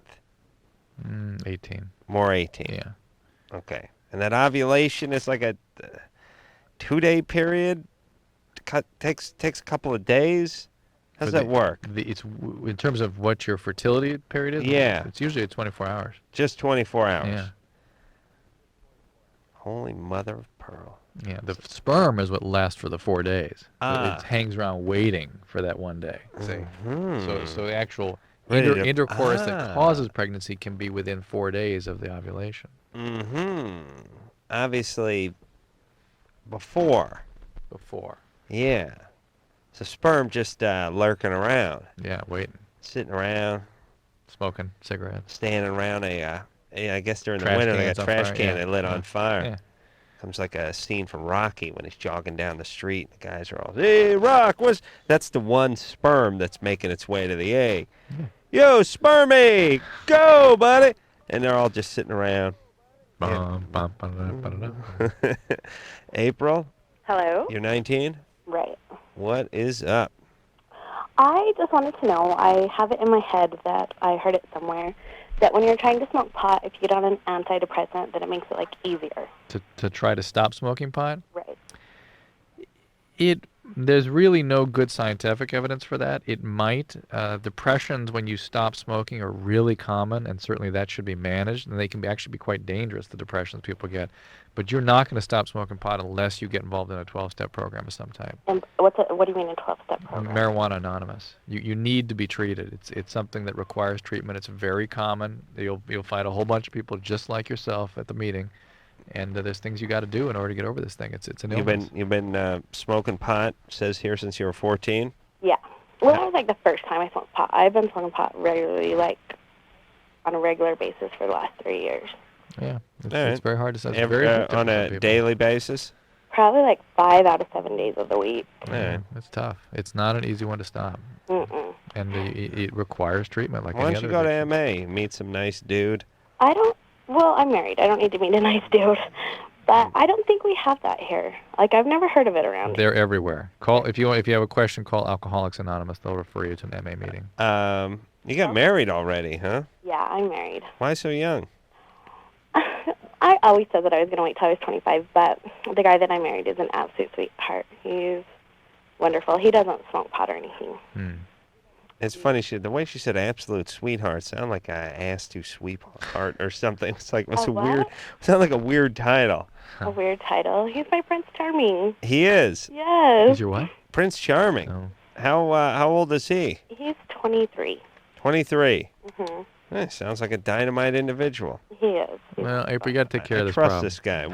18. More 18. Yeah. Okay. And that ovulation is like a 2-day period? Takes a couple of days? How does that work? It's in terms of what your fertility period is? Yeah. It's usually 24 hours. Just 24 hours? Yeah. Holy mother of pearl. Yeah, the sperm is what lasts for the 4 days. Ah. It hangs around waiting for that one day. See? So the actual Ready to- intercourse that causes pregnancy can be within 4 days of the ovulation. Obviously, before. Yeah. So sperm just lurking around. Yeah, waiting. Sitting around. Smoking cigarettes. Standing around I guess during the Trash winter they cans got on trash fire, can yeah, they lit yeah, on fire. yeah. Comes like a scene from Rocky when he's jogging down the street. The guys are all, hey, Rock, that's the one sperm that's making its way to the egg. Yo, spermy, go, buddy. And they're all just sitting around. April? Hello? You're 19? Right. What is up? I just wanted to know, I have it in my head that I heard it somewhere, that when you're trying to smoke pot, if you get on an antidepressant, then it makes it, easier. To try to stop smoking pot? Right. There's really no good scientific evidence for that. It might. Depressions, when you stop smoking, are really common, and certainly that should be managed, and they can actually be quite dangerous, the depressions people get. But you're not going to stop smoking pot unless you get involved in a 12-step program of some type. And what do you mean a 12-step program? Marijuana Anonymous. You need to be treated. It's something that requires treatment. It's very common. You'll find a whole bunch of people just like yourself at the meeting. And there's things you got to do in order to get over this thing. It's an illness. You've been smoking pot, says here, since you were 14? Yeah. Well, that was the first time I smoked pot. I've been smoking pot regularly, on a regular basis for the last 3 years. Yeah. It's very hard to say. On a daily basis? Probably 5 out of 7 days of the week. Yeah, it's tough. It's not an easy one to stop. Mm-mm. And it requires treatment like any Why other don't you go to addiction. MA, meet some nice dude? Well, I'm married. I don't need to meet a nice dude. But I don't think we have that here. I've never heard of it around here. They're everywhere. Call if you have a question. Call Alcoholics Anonymous. They'll refer you to an MA meeting. You got married already, huh? Yeah, I'm married. Why so young? I always said that I was going to wait till I was 25, but the guy that I married is an absolute sweetheart. He's wonderful. He doesn't smoke pot or anything. It's funny. The way she said "absolute sweetheart" sounded like I asked to sweetheart or something. It's like it's a weird. Sound like a weird title. A weird title. He's my Prince Charming. He is. Yes. He's your what? Prince Charming. Oh. How old is he? He's 23. 23. Mhm. Sounds like a dynamite individual. He is. Well, April, you got to take care of this trust problem. this guy.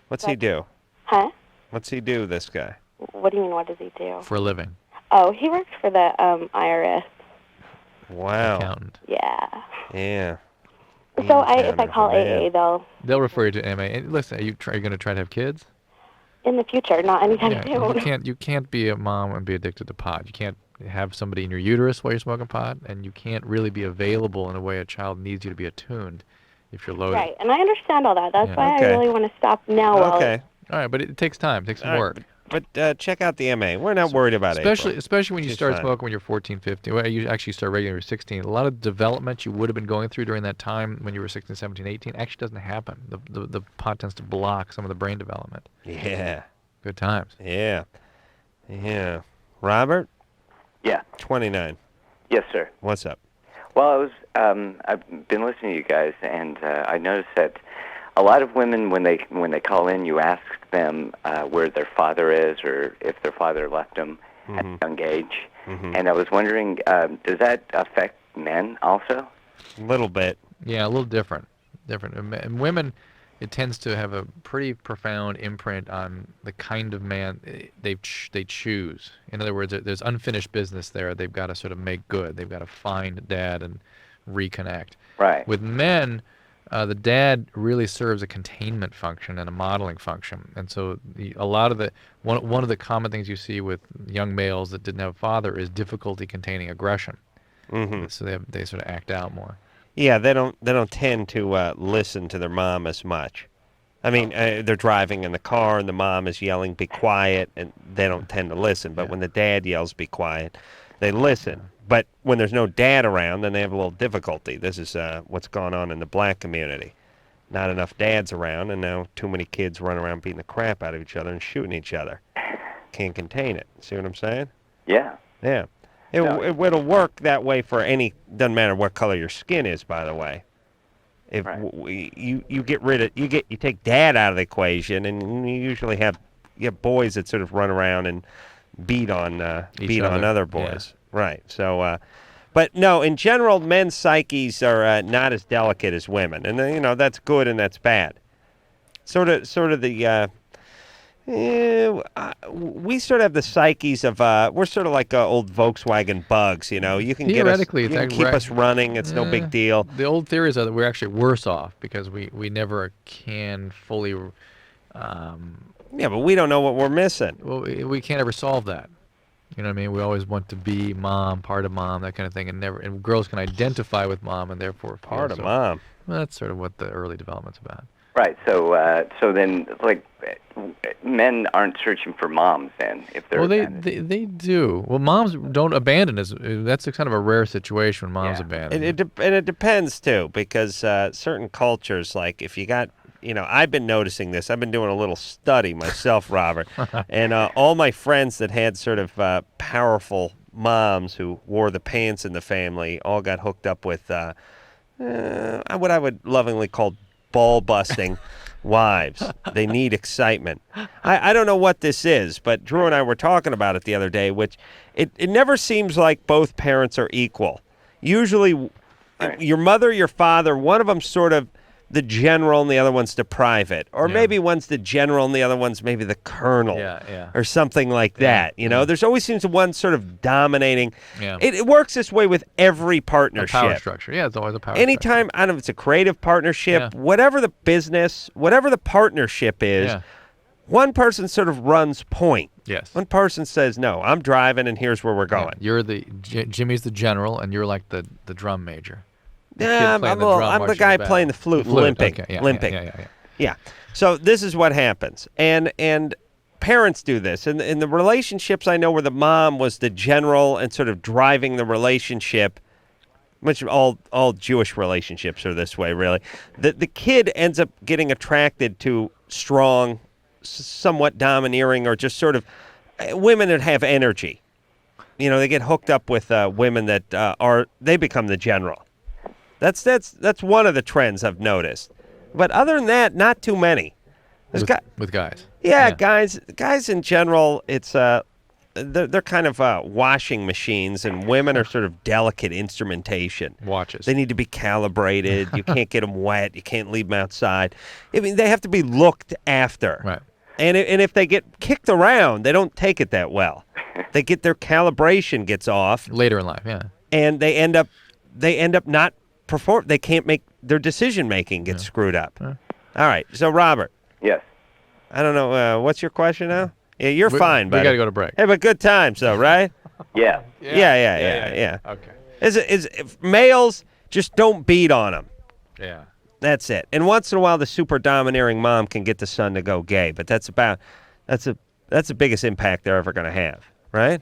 What's he do? Huh? What's he do? This guy. What do you mean? What does he do? For a living. Oh, he works for the IRS. Wow. Accountant. Yeah. Yeah. So if I call AA, They'll refer you to MA. And listen, are you going to try to have kids? in the future, not anytime soon. You can't be a mom and be addicted to pot. You can't have somebody in your uterus while you're smoking pot, and you can't really be available in a way a child needs you to be attuned if you're loaded. Right, and I understand all that. That's why I really want to stop now. Okay. All right, but it takes time. It takes some All right, work. But check out the MA. We're not worried about it. Especially when you She's start fine. smoking when you're 14, 15. Well, you actually start regularly when you're 16. A lot of development you would have been going through during that time when you were 16, 17, 18 actually doesn't happen. The pot tends to block some of the brain development. Yeah. Good times. Yeah. Yeah. Robert? Yeah. 29. Yes, sir. What's up? Well, I've been listening to you guys, and I noticed that a lot of women, when they call in, you ask them where their father is or if their father left them at a young age. And I was wondering, does that affect men also? A little bit. Yeah, a little different. And women, it tends to have a pretty profound imprint on the kind of man they choose. In other words, there's unfinished business there. They've got to sort of make good. They've got to find dad and reconnect. Right. With men, the dad really serves a containment function and a modeling function. And so a lot of one of the common things you see with young males that didn't have a father is difficulty containing aggression. So they sort of act out more. Yeah, they don't tend to listen to their mom as much. I mean, they're driving in the car and the mom is yelling, "Be quiet," and they don't tend to listen. But when the dad yells, "Be quiet," they listen. But when there's no dad around, then they have a little difficulty. This is what's going on in the black community. Not enough dads around, and now too many kids run around beating the crap out of each other and shooting each other. Can't contain it. See what I'm saying? Yeah. Yeah. It'll work that way for any. Doesn't matter what color your skin is, by the way. If you get rid of you take dad out of the equation, and you usually have boys that sort of run around and beat on other boys. Yeah. Right. So, but no, in general, men's psyches are not as delicate as women, and that's good and that's bad. Sort of the. We sort of have the psyches of we're sort of like old Volkswagen bugs, you can Theoretically, keep us running. It's no big deal. The old theories are that we're actually worse off because we never can fully. Yeah, but we don't know what we're missing. Well, we can't ever solve that. You know what I mean? We always want to be mom, part of mom, that kind of thing, and girls can identify with mom and therefore part of mom. Well, that's sort of what the early development's about. Right. So then, like, men aren't searching for moms then, if they're. Well, they do. Well, moms don't abandon us. That's kind of a rare situation when moms abandon. And it depends too, because certain cultures, like if you got. I've been noticing this. I've been doing a little study myself, Robert, and all my friends that had sort of powerful moms who wore the pants in the family all got hooked up with what I would lovingly call ball-busting wives. They need excitement. I don't know what this is, but Drew and I were talking about it the other day, which it never seems like both parents are equal. Usually, your mother, your father, one of them sort of the general and the other one's the private. Or maybe one's the general and the other one's maybe the colonel. Or something like that. There's always seems to one sort of dominating. Yeah. It works this way with every partnership. A power structure. Yeah, it's always a power Anytime, I don't know if it's a creative partnership, whatever the business, whatever the partnership is, one person sort of runs point. Yes. One person says, no, I'm driving and here's where we're going. You're Jimmy's the general and you're like the drum major. Yeah, I'm the guy playing the flute, limping. Okay, Yeah. So this is what happens. And parents do this. And in the relationships I know where the mom was the general and sort of driving the relationship, which all Jewish relationships are this way, really. The kid ends up getting attracted to strong, somewhat domineering, or just sort of women that have energy. they get hooked up with women that they become the general. That's one of the trends I've noticed. But other than that, not too many. With guys. Yeah, guys in general, it's they're kind of washing machines, and women are sort of delicate instrumentation. Watches. They need to be calibrated. You can't get them wet. You can't leave them outside. I mean, they have to be looked after. Right. And if they get kicked around, they don't take it that well. Their calibration gets off later in life. Yeah. And they end up not perform. They can't make their decision making gets screwed up. All right. So Robert. Yes. I don't know. What's your question now? Yeah, you're fine, buddy. We got to go to break. Hey, but good times, though, right? Yeah. Yeah. Okay. If males just don't beat on them. Yeah. That's it. And once in a while, the super domineering mom can get the son to go gay, but that's the biggest impact they're ever going to have, right?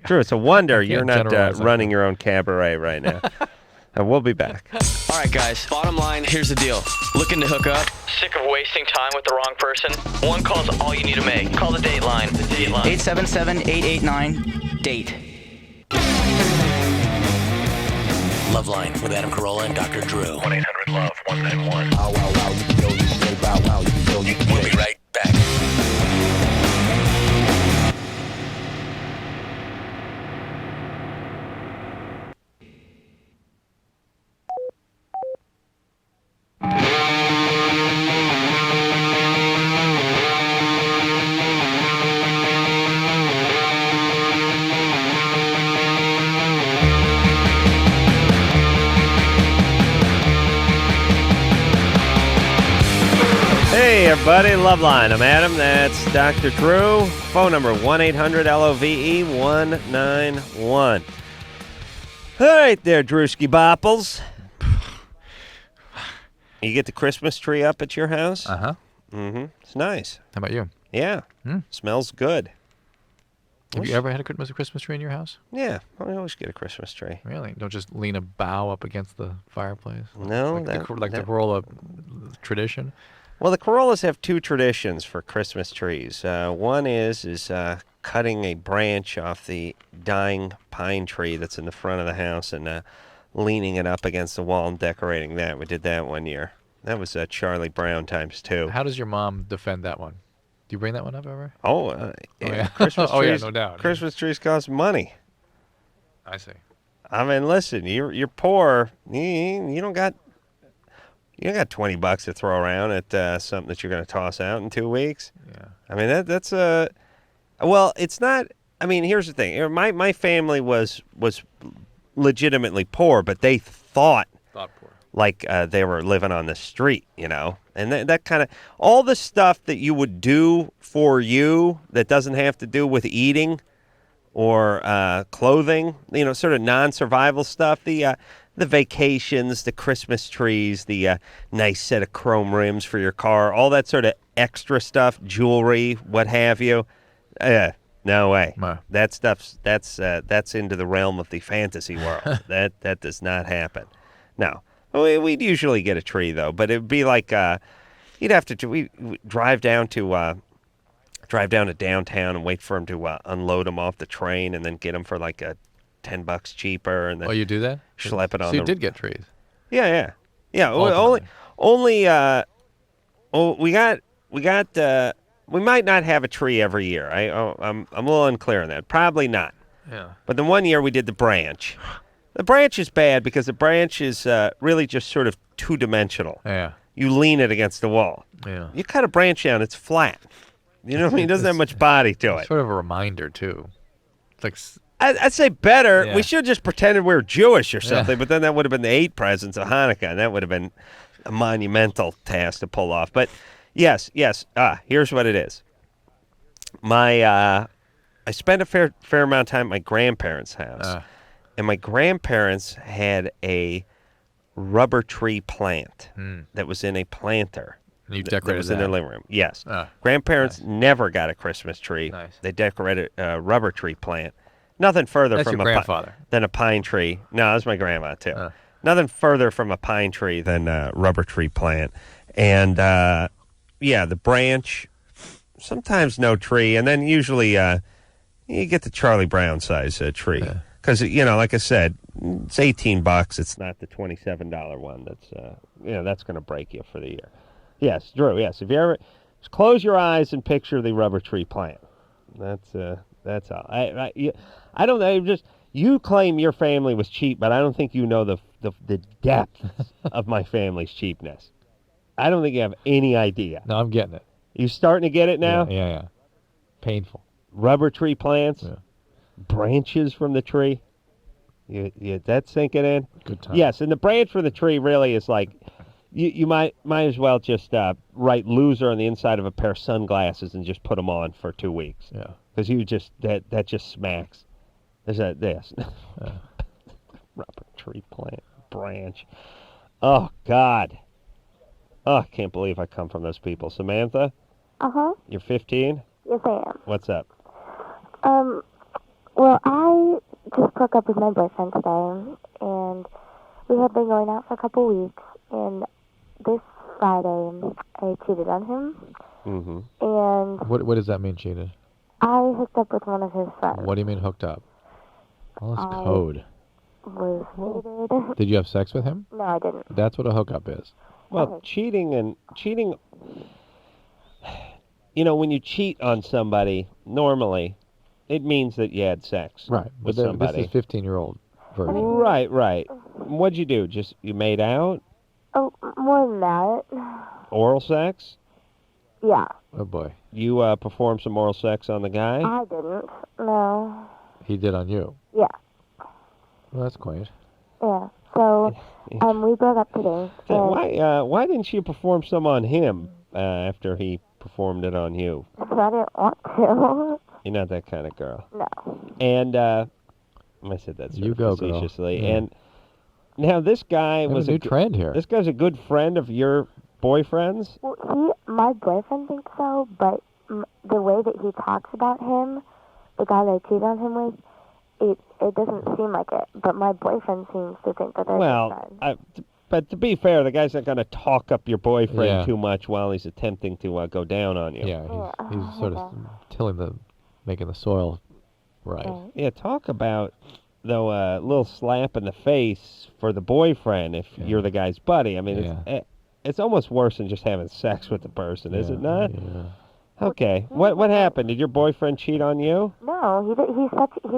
True. It's a wonder you're not running your own cabaret right now. We'll be back. All right, guys. Bottom line, here's the deal. Looking to hook up? Sick of wasting time with the wrong person? One call's all you need to make. Call the date line. The date line. 877-889-DATE. LoveLine with Adam Carolla and Dr. Drew. 1-800-LOVE-191. We'll be right back. Hey, everybody. LoveLine. I'm Adam. That's Dr. Drew. Phone number 1-800-LOVE-191. All right there, Drewski Bopples. You get the Christmas tree up at your house? Uh-huh. Mm-hmm. It's nice. How about you? Yeah. Smells good. Have you ever had a Christmas tree in your house? Yeah. I always get a Christmas tree. Really? Don't just lean a bough up against the fireplace? No. Like the Corolla tradition? Well, the Corollas have two traditions for Christmas trees. One is cutting a branch off the dying pine tree that's in the front of the house and leaning it up against the wall and decorating that. We did that one year. That was Charlie Brown times 2. How does your mom defend that one? Do you bring that one up ever? Yeah. Christmas trees, no doubt. Christmas trees cost money. I see. I mean, listen, you're poor. You don't got $20 to throw around at something that you're going to toss out in 2 weeks. Yeah. I mean that's well, it's not. I mean, here's the thing. My family was legitimately poor, but they thought poor. Like they were living on the street, and that kind of all the stuff that you would do for you that doesn't have to do with eating or clothing, sort of non-survival stuff. The vacations, the Christmas trees, the nice set of chrome rims for your car, all that sort of extra stuff, jewelry, what have you. No way. No. That stuff's that's into the realm of the fantasy world. that does not happen. No. We'd usually get a tree though, but it'd be like you'd have to we drive down to downtown and wait for them to unload them off the train and then get them for like $10 cheaper and then you do that? Schlep it on. So you did get trees. Yeah. We might not have a tree every year. I'm a little unclear on that. Probably not. Yeah. But the one year we did the branch. The branch is bad because the branch is really just sort of two-dimensional. Yeah. You lean it against the wall. Yeah. You cut a branch down, it's flat. You know what I mean? It doesn't have much body to it. Sort of a reminder too. It's like I'd say better. Yeah. We should have just pretended we were Jewish or something, but then that would have been the 8 presents of Hanukkah, and that would have been a monumental task to pull off. But yes. Here's what it is. I spent a fair amount of time at my grandparents' house, and my grandparents had a rubber tree plant that was in a planter. And you decorated that was in their living room. Yes. Grandparents never got a Christmas tree. Nice. They decorated a rubber tree plant. Nothing further That's from your grandfather. Than a pine tree. No, that was my grandma too. Nothing further from a pine tree than a rubber tree plant. And the branch, sometimes no tree, and then usually you get the Charlie Brown size tree. Because, like I said, it's $18. It's not the $27 one that's, that's going to break you for the year. Yes, Drew, yes. If you ever, just close your eyes and picture the rubber tree plant. That's all. I don't know, you claim your family was cheap, but I don't think you know the depth of my family's cheapness. I don't think you have any idea. No, I'm getting it. You starting to get it now? Yeah. Painful. Rubber tree plants? Yeah. Branches from the tree? That's sinking in? Good time. Yes, and the branch from the tree really is like, you might as well just write loser on the inside of a pair of sunglasses and just put them on for 2 weeks. Yeah. Because that just smacks. This. Rubber tree plant branch. Oh, God. Oh, I can't believe I come from those people. Samantha? Uh-huh. You're 15? Yes, I am. What's up? Well, I just broke up with my boyfriend today, and we had been going out for a couple weeks, and this Friday, I cheated on him, and What does that mean, cheated? I hooked up with one of his friends. What do you mean hooked up? Well, that's code. Was hated. Did you have sex with him? No, I didn't. That's what a hookup is. Well, cheating, when you cheat on somebody, normally, it means that you had sex with somebody. This is 15-year-old version. Right. What'd you do? Just, you made out? Oh, more than that. Oral sex? Yeah. Oh, boy. You performed some oral sex on the guy? I didn't. No. He did on you? Yeah. Well, that's quaint. Yeah. So, we broke up today. Why didn't you perform some on him after he performed it on you? Because I didn't want to. You're not that kind of girl. No. And I said that sort of facetiously. Yeah. And now this guy was a new trend here. This guy's a good friend of your boyfriend's? Well, my boyfriend thinks so, but the way that he talks about him, the guy that I cheated on him with, it doesn't seem like it. But my boyfriend seems to think that they're but to be fair, the guy's not going to talk up your boyfriend too much while he's attempting to go down on you. Yeah, he's sort of making the soil right. Yeah, talk about, though, a little slap in the face for the boyfriend if you're the guy's buddy. I mean, it's almost worse than just having sex with the person, is it not? Yeah. Okay. What happened? Did your boyfriend cheat on you? No, he's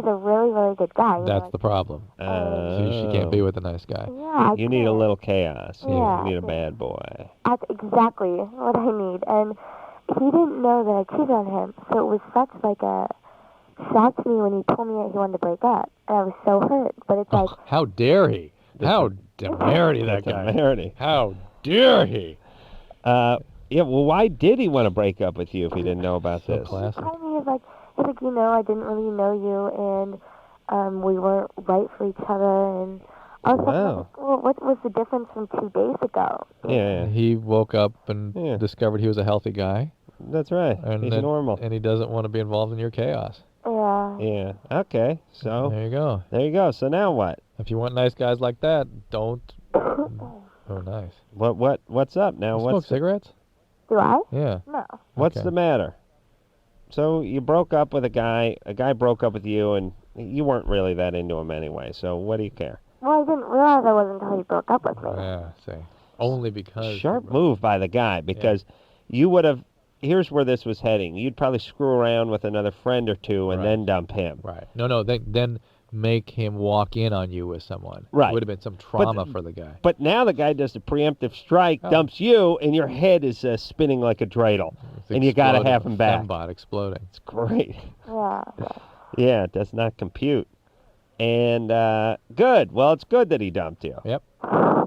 a really, really good guy. That's the problem. She can't be with a nice guy. Yeah, you need a little chaos. Yeah. You need a bad boy. That's exactly what I need. And he didn't know that I cheated on him, so it was such like a shock to me when he told me that he wanted to break up. And I was so hurt. But it's like... How dare he? How temerity that guy. Temerity. How dare he? Yeah, well, why did he want to break up with you if he didn't know about this? Classic. He told me, he's like, I didn't really know you, and we weren't right for each other, and I was like, well, what was the difference from 2 days ago? Yeah. He woke up and discovered he was a healthy guy. That's right. He's normal. And he doesn't want to be involved in your chaos. Yeah. Yeah. Okay. So there you go. There you go. So now what? If you want nice guys like that, don't. Oh, nice. What's up now? You smoke cigarettes? Do I? Yeah. No. What's the matter? So you broke up with a guy broke up with you, and you weren't really that into him anyway, so what do you care? Well, I didn't realize I wasn't until he broke up with me. Yeah, see. Only because... Sharp move by the guy, because you would have... Here's where this was heading. You'd probably screw around with another friend or two and then dump him. Right. No, then make him walk in on you with someone. Right. It would have been some trauma for the guy. But now the guy does the preemptive strike, dumps you, and your head is spinning like a dreidel. And you got to have him back. Fembot exploding. It's great. Yeah. Yeah, it does not compute. And good. Well, it's good that he dumped you. Yep.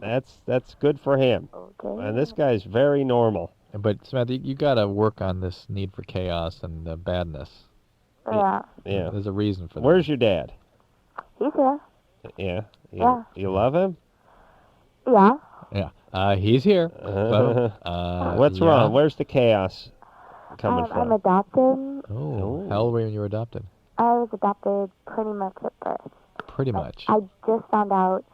That's good for him. Okay. And this guy's very normal. But Samantha, you got to work on this need for chaos and badness. Yeah. Yeah. There's a reason for that. Where's your dad? He's here. Yeah. Yeah. You love him? Yeah. Yeah. He's here. What's wrong? Where's the chaos coming from? I'm adopted. Oh. How old were you when you were adopted? I was adopted pretty much at birth. Pretty much. I just found out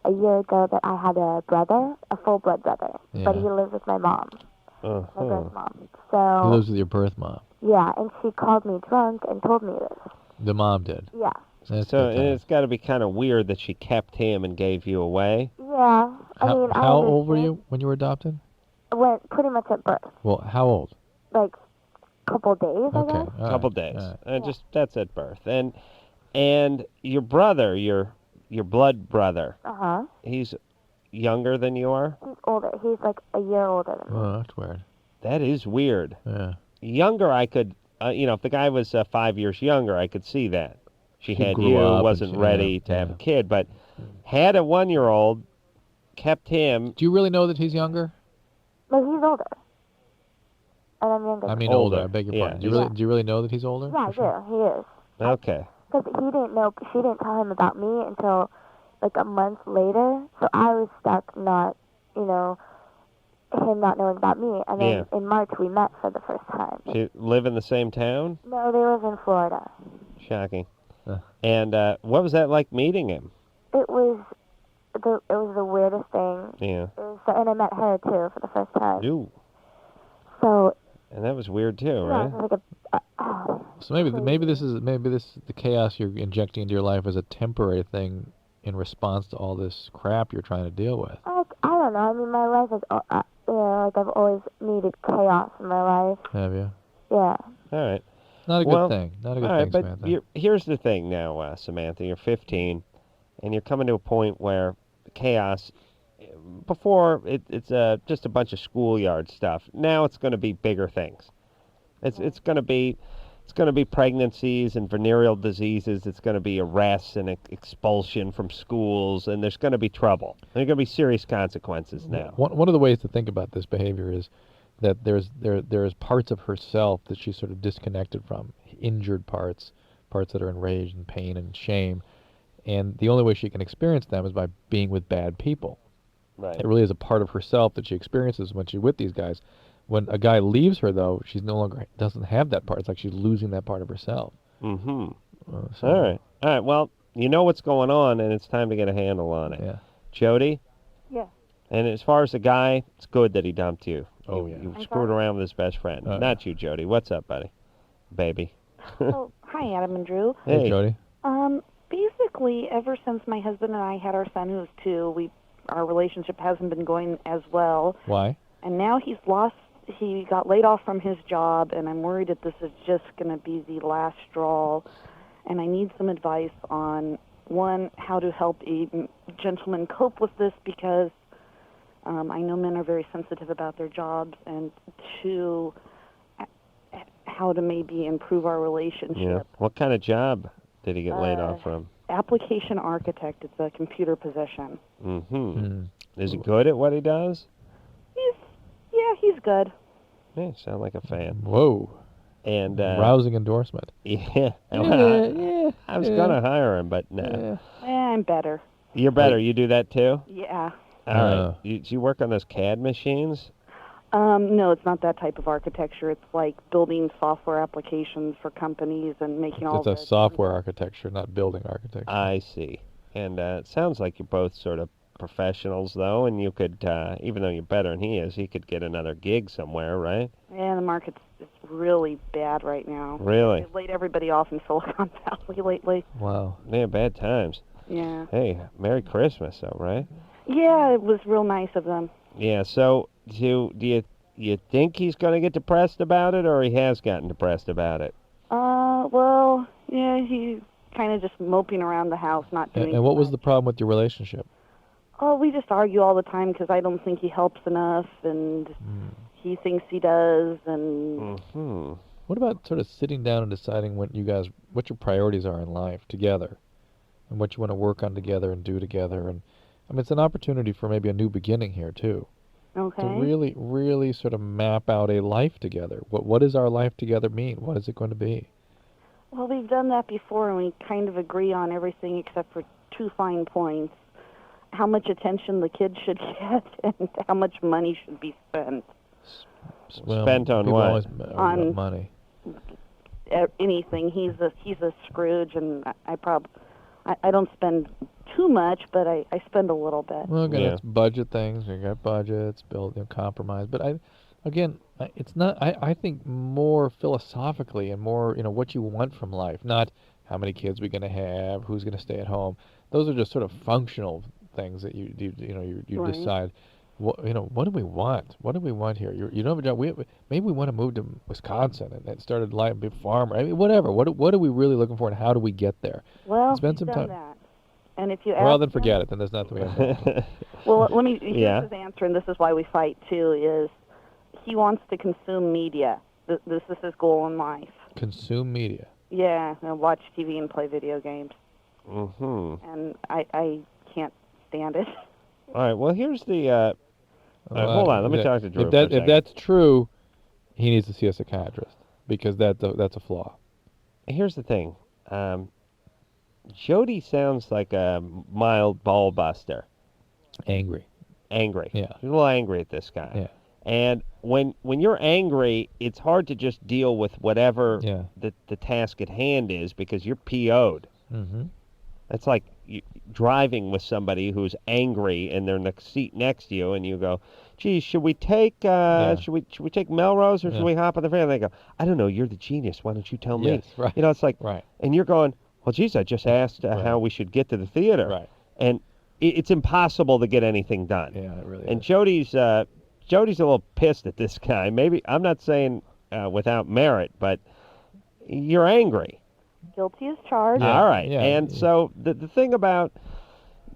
a year ago that I had a brother, a full-blood brother, but he lives with my mom, my birth mom. So he lives with your birth mom. Yeah, and she called me drunk and told me this. The mom did. Yeah. That's So good. it's got to be kind of weird that she kept him and gave you away. Yeah. I mean, I How old were understand. you when you were adopted? Went pretty much at birth. Well, how old? Like, couple days, I Okay. guess. all Couple right, days. all right. Just that's at birth. And your brother, your blood brother, Uh-huh. he's younger than you are? He's older. He's like a year older than me. Oh, that's weird. That is weird. Yeah. Younger, I could, if the guy was 5 years younger, I could see that. She had grew you, up and wasn't she- ready to have a kid, but had a 1-year-old, kept him. Do you really know that he's younger? No, he's older. And I'm younger. I mean, Older. older. I beg your Yeah, pardon. Do you really know that he's older? Yeah, I do. He is. Okay. Because he didn't know, she didn't tell him about me until like a month later. So I was stuck not, him not knowing about me. And then in March we met for the first time. She live in the same town? No, they live in Florida. Shocking. And what was that like meeting him? It was the weirdest thing. Yeah. And I met her too for the first time. Ooh. So. And that was weird too, Yeah, right? it was like So maybe this is the chaos you're injecting into your life is a temporary thing in response to all this crap you're trying to deal with. I don't know. I mean, my life is, like I've always needed chaos in my life. Have you? Yeah. All right. Not a good thing. Not a good all right, thing, but Samantha. here's the thing now, Samantha. You're 15, and you're coming to a point where chaos. Before it's just a bunch of schoolyard stuff. Now it's going to be bigger things. It's going to be pregnancies and venereal diseases. It's going to be arrests and expulsion from schools, and there's going to be trouble. There are going to be serious consequences now. One of the ways to think about this behavior is that there's parts of herself that she's sort of disconnected from, injured parts that are enraged and pain and shame, and the only way she can experience them is by being with bad people. Right. It really is a part of herself that she experiences when she's with these guys. When a guy leaves her, though, she's no longer doesn't have that part. It's like she's losing that part of herself. Mm-hmm. So- All right. Well, you know what's going on, and it's time to get a handle on it. Yeah. Jody? Yeah. And as far as the guy, it's good that he dumped you. Oh, yeah. You screwed around with his best friend. Not you, Jody. What's up, buddy? Baby. Oh, hi, Adam and Drew. Hey, Jody. Basically, ever since my husband and I had our son, who's 2, our relationship hasn't been going as well. Why? And now he got laid off from his job, and I'm worried that this is just going to be the last straw. And I need some advice on, one, how to help a gentleman cope with this, because I know men are very sensitive about their jobs, and 2, how to maybe improve our relationship. Yeah. What kind of job did he get laid off from? Application architect. It's a computer position. Mm-hmm. Is he good at what he does? He's good. Yeah, sound like a fan. Whoa. And rousing endorsement. Yeah. Yeah, I was gonna hire him, but no. I'm better. You're better. You do that too? Yeah. All right. Do you work on those CAD machines? No, it's not that type of architecture. It's like building software applications for companies and making all It's a software architecture, not building architecture. I see. And it sounds like you're both sort of professionals, though, and you could, even though you're better than he could get another gig somewhere, right? Yeah, the market's really bad right now. Really? They've laid everybody off in Silicon Valley lately. Wow. Yeah, bad times. Yeah. Hey, Merry Christmas, though, right? Yeah, it was real nice of them. Yeah, so do you think he's going to get depressed about it, or he has gotten depressed about it? Well, yeah, he's kind of just moping around the house, not doing And what was the problem with your relationship? Oh, we just argue all the time because I don't think he helps enough, and he thinks he does, and... What about sort of sitting down and deciding what your priorities are in life together, and what you want to work on together and do together? And I mean, it's an opportunity for maybe a new beginning here too. Okay. To really, really sort of map out a life together. What does our life together mean? What is it going to be? Well, we've done that before, and we kind of agree on everything except for 2 fine points. How much attention the kids should get, and how much money should be spent. Spent on people what? always On money. Anything. He's a Scrooge, and I don't spend too much, but I spend a little bit. Well, again, it's budget things. You got budgets, build, compromise. But it's not. I think more philosophically and more, what you want from life, not how many kids we're going to have, who's going to stay at home. Those are just sort of functional things that you Right. decide. What do we want? What do we want here? You don't have a job. Maybe we want to move to Wisconsin and start a life, be a farmer. I mean, whatever. What are we really looking for, and how do we get there? Well, Spend he's some done time. that. And if you Well, ask then him, forget it. Then there's nothing we have to well, let me. Here's Yeah. his answer, and this is why we fight too. Is he wants to consume media? This is his goal in life. consume media. Yeah, and watch TV and play video games. Mm-hmm. And I can't stand it. All right. Well, here's the. All right, hold on. Let me talk to Drew If for a if second. that's true, he needs to see a psychiatrist because that's a flaw. Here's the thing. Jody sounds like a mild ball buster. Angry. She's a little angry at this guy. Yeah. And when you're angry, it's hard to just deal with whatever the task at hand is because you're PO'd. Mm-hmm. That's like driving with somebody who's angry and they're in the seat next to you, and you go, "Geez, should we take should we take Melrose or should we hop on the van?" And they go, "I don't know. You're the genius. Why don't you tell me?" Yes, right. You know, it's like, right. And you're going, "Well, geez, I just asked how we should get to the theater." Right. And it's impossible to get anything done. Yeah, it really and is. Jody's a little pissed at this guy. Maybe I'm not saying without merit, but you're angry. Guilty as charged. All right. And so the thing about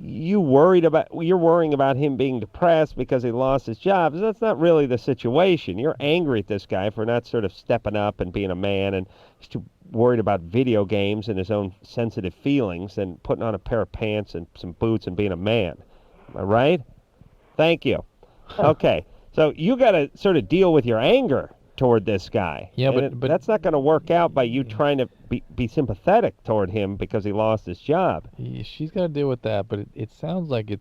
you're worrying about him being depressed because he lost his job. That's not really the situation. You're angry at this guy for not sort of stepping up and being a man, and he's too worried about video games and his own sensitive feelings and putting on a pair of pants and some boots and being a man. Am I right? Thank you. Okay. So you got to sort of deal with your anger toward this guy. Yeah, And but that's not going to work out by you trying to be sympathetic toward him because he lost his job. She's got to deal with that, but it sounds like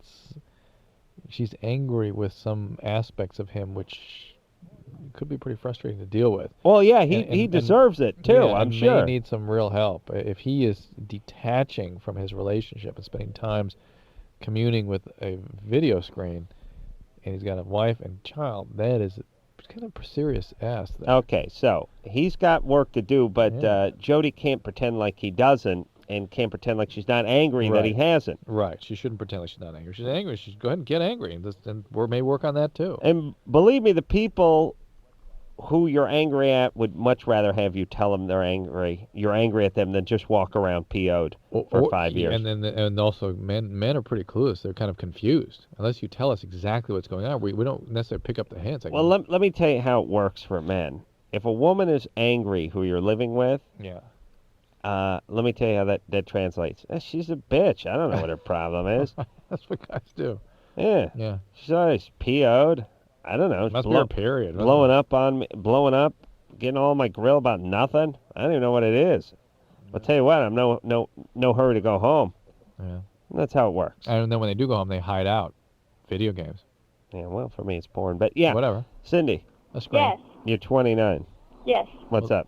she's angry with some aspects of him, which could be pretty frustrating to deal with. Well, yeah, he deserves it too. Yeah, I'm and sure. may need some real help. If he is detaching from his relationship and spending times communing with a video screen, and he's got a wife and child, that is kind of a serious ass. Okay, so he's got work to do, but Jody can't pretend like he doesn't, and can't pretend like she's not angry that he hasn't. Right. She shouldn't pretend like she's not angry. She's angry. She should go ahead and get angry, and we may work on that too. And believe me, the people who you're angry at would much rather have you tell them they're angry. You're angry at them than just walk around PO'd for 5 years. And also, men are pretty clueless. They're kind of confused. Unless you tell us exactly what's going on, we don't necessarily pick up the hints. Well, let me tell you how it works for men. If a woman is angry who you're living with, let me tell you how that translates. She's a bitch. I don't know what her problem is. That's what guys do. Yeah. Yeah. She's always PO'd. I don't know. Must be her period. Blowing up on me, getting all my grill about nothing. I don't even know what it is. But tell you what, I'm no hurry to go home. Yeah. That's how it works. And then when they do go home, they hide out. Video games. Yeah, well, for me it's porn. But yeah. Whatever. Cindy. That's great. Yes. You're 29. Yes. What's up?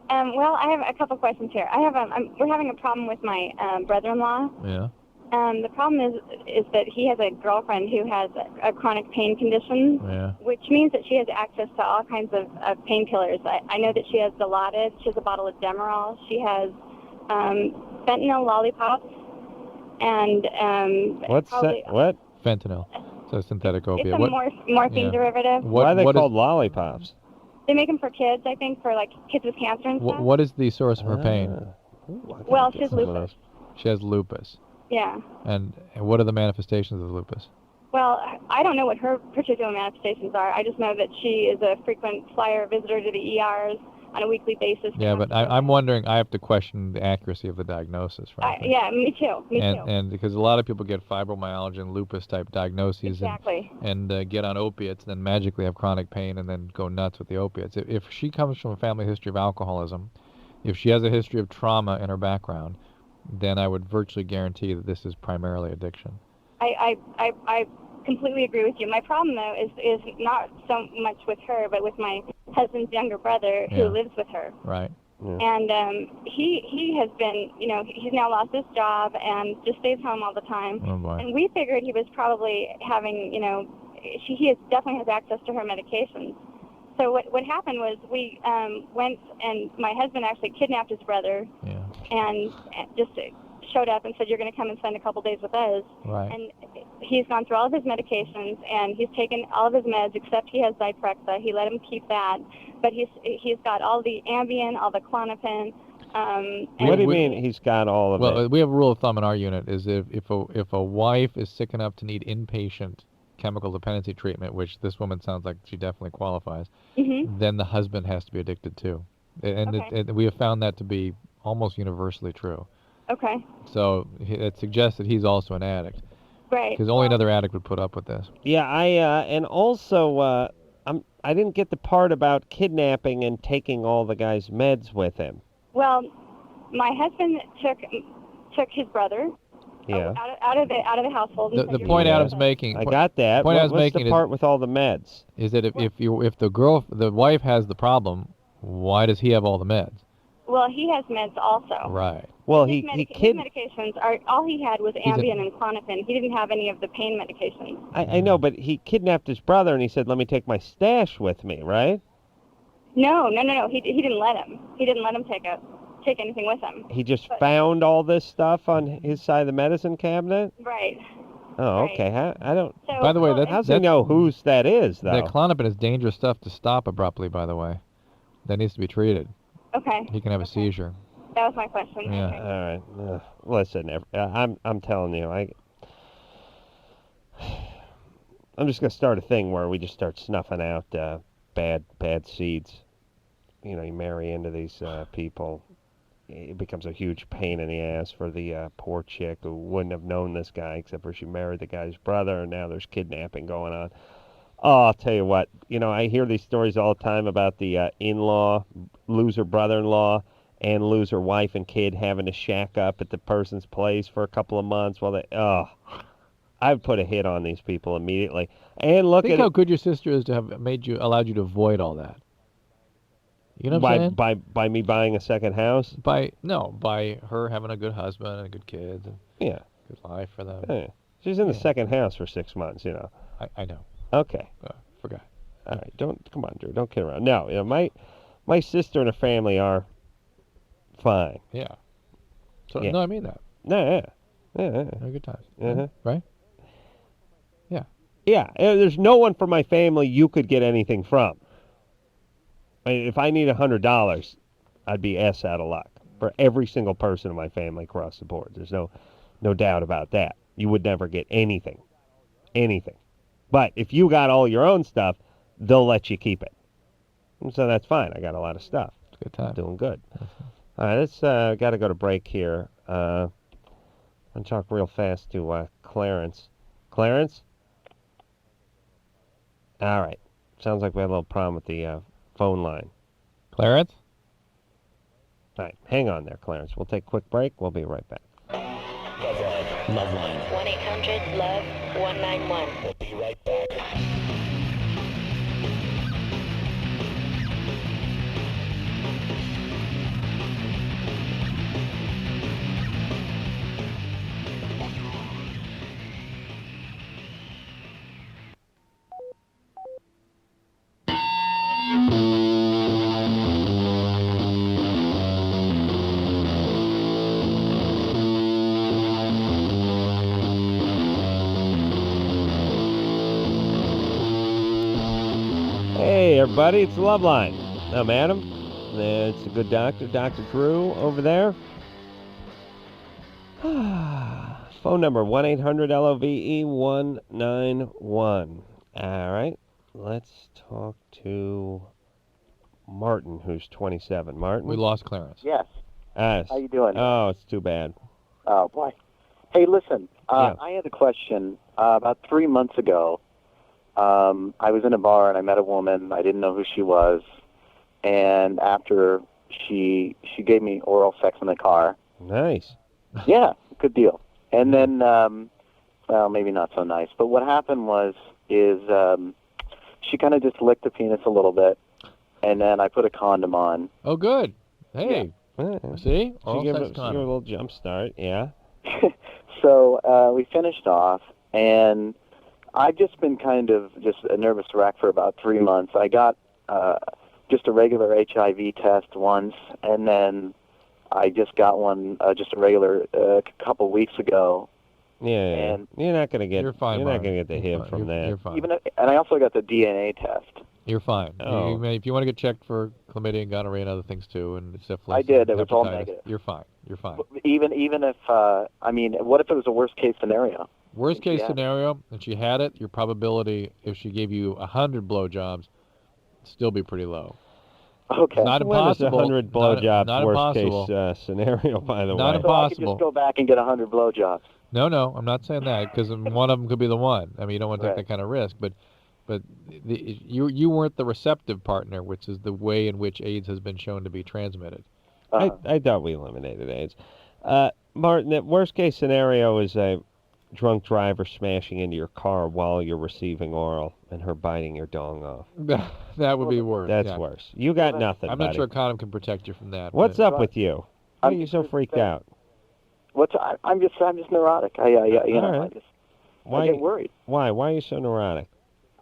Well, I have a couple questions here. We're having a problem with my brother-in-law. Yeah. The problem is that he has a girlfriend who has a chronic pain condition, which means that she has access to all kinds of painkillers. I know that she has Dilaudid, she has a bottle of Demerol, she has fentanyl lollipops, and what? Fentanyl. So synthetic opiate. It's a morphine derivative. Why are they called lollipops? They make them for kids, I think, for like kids with cancer and stuff. What is the source of her pain? Well, she has lupus. She has lupus. Yeah. And what are the manifestations of lupus? Well, I don't know what her particular manifestations are. I just know that she is a frequent flyer visitor to the ERs on a weekly basis. Yeah, but I'm wondering, I have to question the accuracy of the diagnosis, frankly. Yeah, me too. And because a lot of people get fibromyalgia and lupus type diagnoses Exactly. and get on opiates and then magically have chronic pain and then go nuts with the opiates. If she comes from a family history of alcoholism, if she has a history of trauma in her background, then I would virtually guarantee that this is primarily addiction. I completely agree with you. My problem, though, is not so much with her, but with my husband's younger brother who lives with her. Right. Yeah. And he has been, he's now lost his job and just stays home all the time. Oh, boy. And we figured he was probably having, he definitely has access to her medications. So what happened was we went and my husband actually kidnapped his brother and just showed up and said, you're going to come and spend a couple days with us. Right. And he's gone through all of his medications, and he's taken all of his meds except he has Zyprexa. He let him keep that. But he's got all the Ambien, all the Klonopin. What do you mean he's got all of it? Well, we have a rule of thumb in our unit is if a wife is sick enough to need inpatient chemical dependency treatment, which this woman sounds like she definitely qualifies, then the husband has to be addicted too. And Okay. we have found that to be almost universally true. Okay. So it suggests that he's also an addict. Right. Because only another addict would put up with this. Yeah, and also I didn't get the part about kidnapping and taking all the guy's meds with him. Well, my husband took his brother Yeah. out of the household. and said, The "You're point gonna Adam's live." making. I got that. The point Adam's What's making the part with all the meds? is that if the wife has the problem, why does he have all the meds? Well, he has meds also. Right. Well, His medications are all he had was Ambien and Klonopin. He didn't have any of the pain medications. I know, but he kidnapped his brother and he said, "Let me take my stash with me," right? No. He didn't let him. He didn't let him take anything with him. He just found all this stuff on his side of the medicine cabinet? Right. Oh, okay. I don't. So, By the way, how does he know whose that is, though? That Klonopin is dangerous stuff to stop abruptly, by the way. That needs to be treated. Okay. He can have a seizure. That was my question. Yeah. Okay. All right. Listen, I'm telling you, I'm just gonna start a thing where we just start snuffing out bad seeds. You know, you marry into these people. It becomes a huge pain in the ass for the poor chick who wouldn't have known this guy except for she married the guy's brother, and now there's kidnapping going on. Oh, I'll tell you what. You know, I hear these stories all the time about the in-law, loser brother-in-law, and loser wife and kid having to shack up at the person's place for a couple of months while they. Oh, I've put a hit on these people immediately. And look Think at how it. good your sister is to have allowed you to avoid all that. You know what I'm saying? By me buying a second house? By her having a good husband and good kids and Yeah. good life for them. Yeah. She's in the second house for 6 months, you know. I know. Okay. Forgot. All right. Come on, Drew. Don't kid around. No, you know, my sister and her family are fine. Yeah. So Yeah. no, I mean that. Yeah. Have a good time. Uh-huh. Right? Yeah. Yeah. There's no one from my family you could get anything from. I mean, if I need $100, I'd be ass out of luck for every single person in my family across the board. There's no doubt about that. You would never get anything. But if you got all your own stuff, they'll let you keep it. And so that's fine. I got a lot of stuff. It's a good time. Doing good. All right, let's got to go to break here. I'll talk real fast to Clarence. Clarence? All right. Sounds like we had a little problem with the phone line. Clarence? All right, hang on there, Clarence. We'll take a quick break. We'll be right back. LoveLine. 1-800-LOVE-191. We'll be right back. Hey, everybody, it's LoveLine. I'm Adam. It's a good doctor, Dr. Drew, over there. Phone number, 1-800-LOVE-191. All right, let's talk to Martin, who's 27. Martin? We lost Clarence. Yes. Yes. How you doing? Oh, it's too bad. Oh, boy. Hey, listen, Yeah. I had a question. About 3 months ago, I was in a bar and I met a woman. I didn't know who she was. And after she gave me oral sex in the car. Nice. Yeah, good deal. And then, well, maybe not so nice. But what happened is she kind of just licked the penis a little bit. And then I put a condom on. Oh, good. Hey. Yeah. See? She Oral gave sex her condom. a little jump start, yeah. So we finished off, and I've just been kind of just a nervous wreck for about 3 months. I got just a regular HIV test once, and then I just got one, just a regular, couple weeks ago. Yeah, And you're not gonna get. You're fine, You're not Martin. gonna get the HIV from that. You're fine. And I also got the DNA test. You're fine. Oh. If you want to get checked for chlamydia and gonorrhea and other things too, and syphilis, I did. and It was all hepatitis, negative. You're fine. You're fine. Even if what if it was a worst case scenario? Worst case scenario, and she had it, your probability, if she gave you 100 blowjobs, still be pretty low. Okay. It's not When is impossible. 100 blowjobs not worst impossible. case scenario? By the Not way, So I could impossible. just go back and get 100 blowjobs. No, I'm not saying that because one of them could be the one. I mean, you don't want to take Right. that kind of risk, but you weren't the receptive partner, which is the way in which AIDS has been shown to be transmitted. I thought we eliminated AIDS. Martin, the worst case scenario is a drunk driver smashing into your car while you're receiving oral and her biting your dong off. That would be worse. That's yeah. worse. You got nothing, I'm buddy. not sure a condom can protect you from that. What's but- up with you? Why are you so freaked out? I'm just neurotic. I right. I get worried. Why? Why are you so neurotic?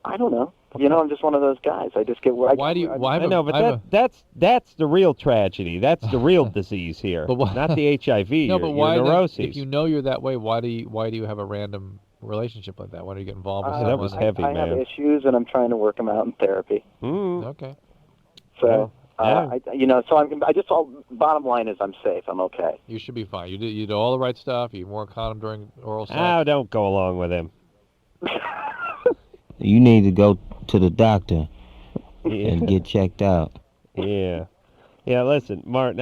I don't know. I'm just one of those guys. I just get worried. Why do you? I know, but that's the real tragedy. That's the real disease here, not the HIV. No, your, but your why? neuroses. If you know you're that way, why do you have a random relationship like that? Why do you get involved with that someone? was heavy, I man. have issues, and I'm trying to work them out in therapy. Okay. So, bottom line is I'm safe. I'm okay. You should be fine. You did all the right stuff. You wore a condom during oral sex. Oh, don't go along with him. You need to go to the doctor and get checked out. Yeah. Yeah, listen, Martin,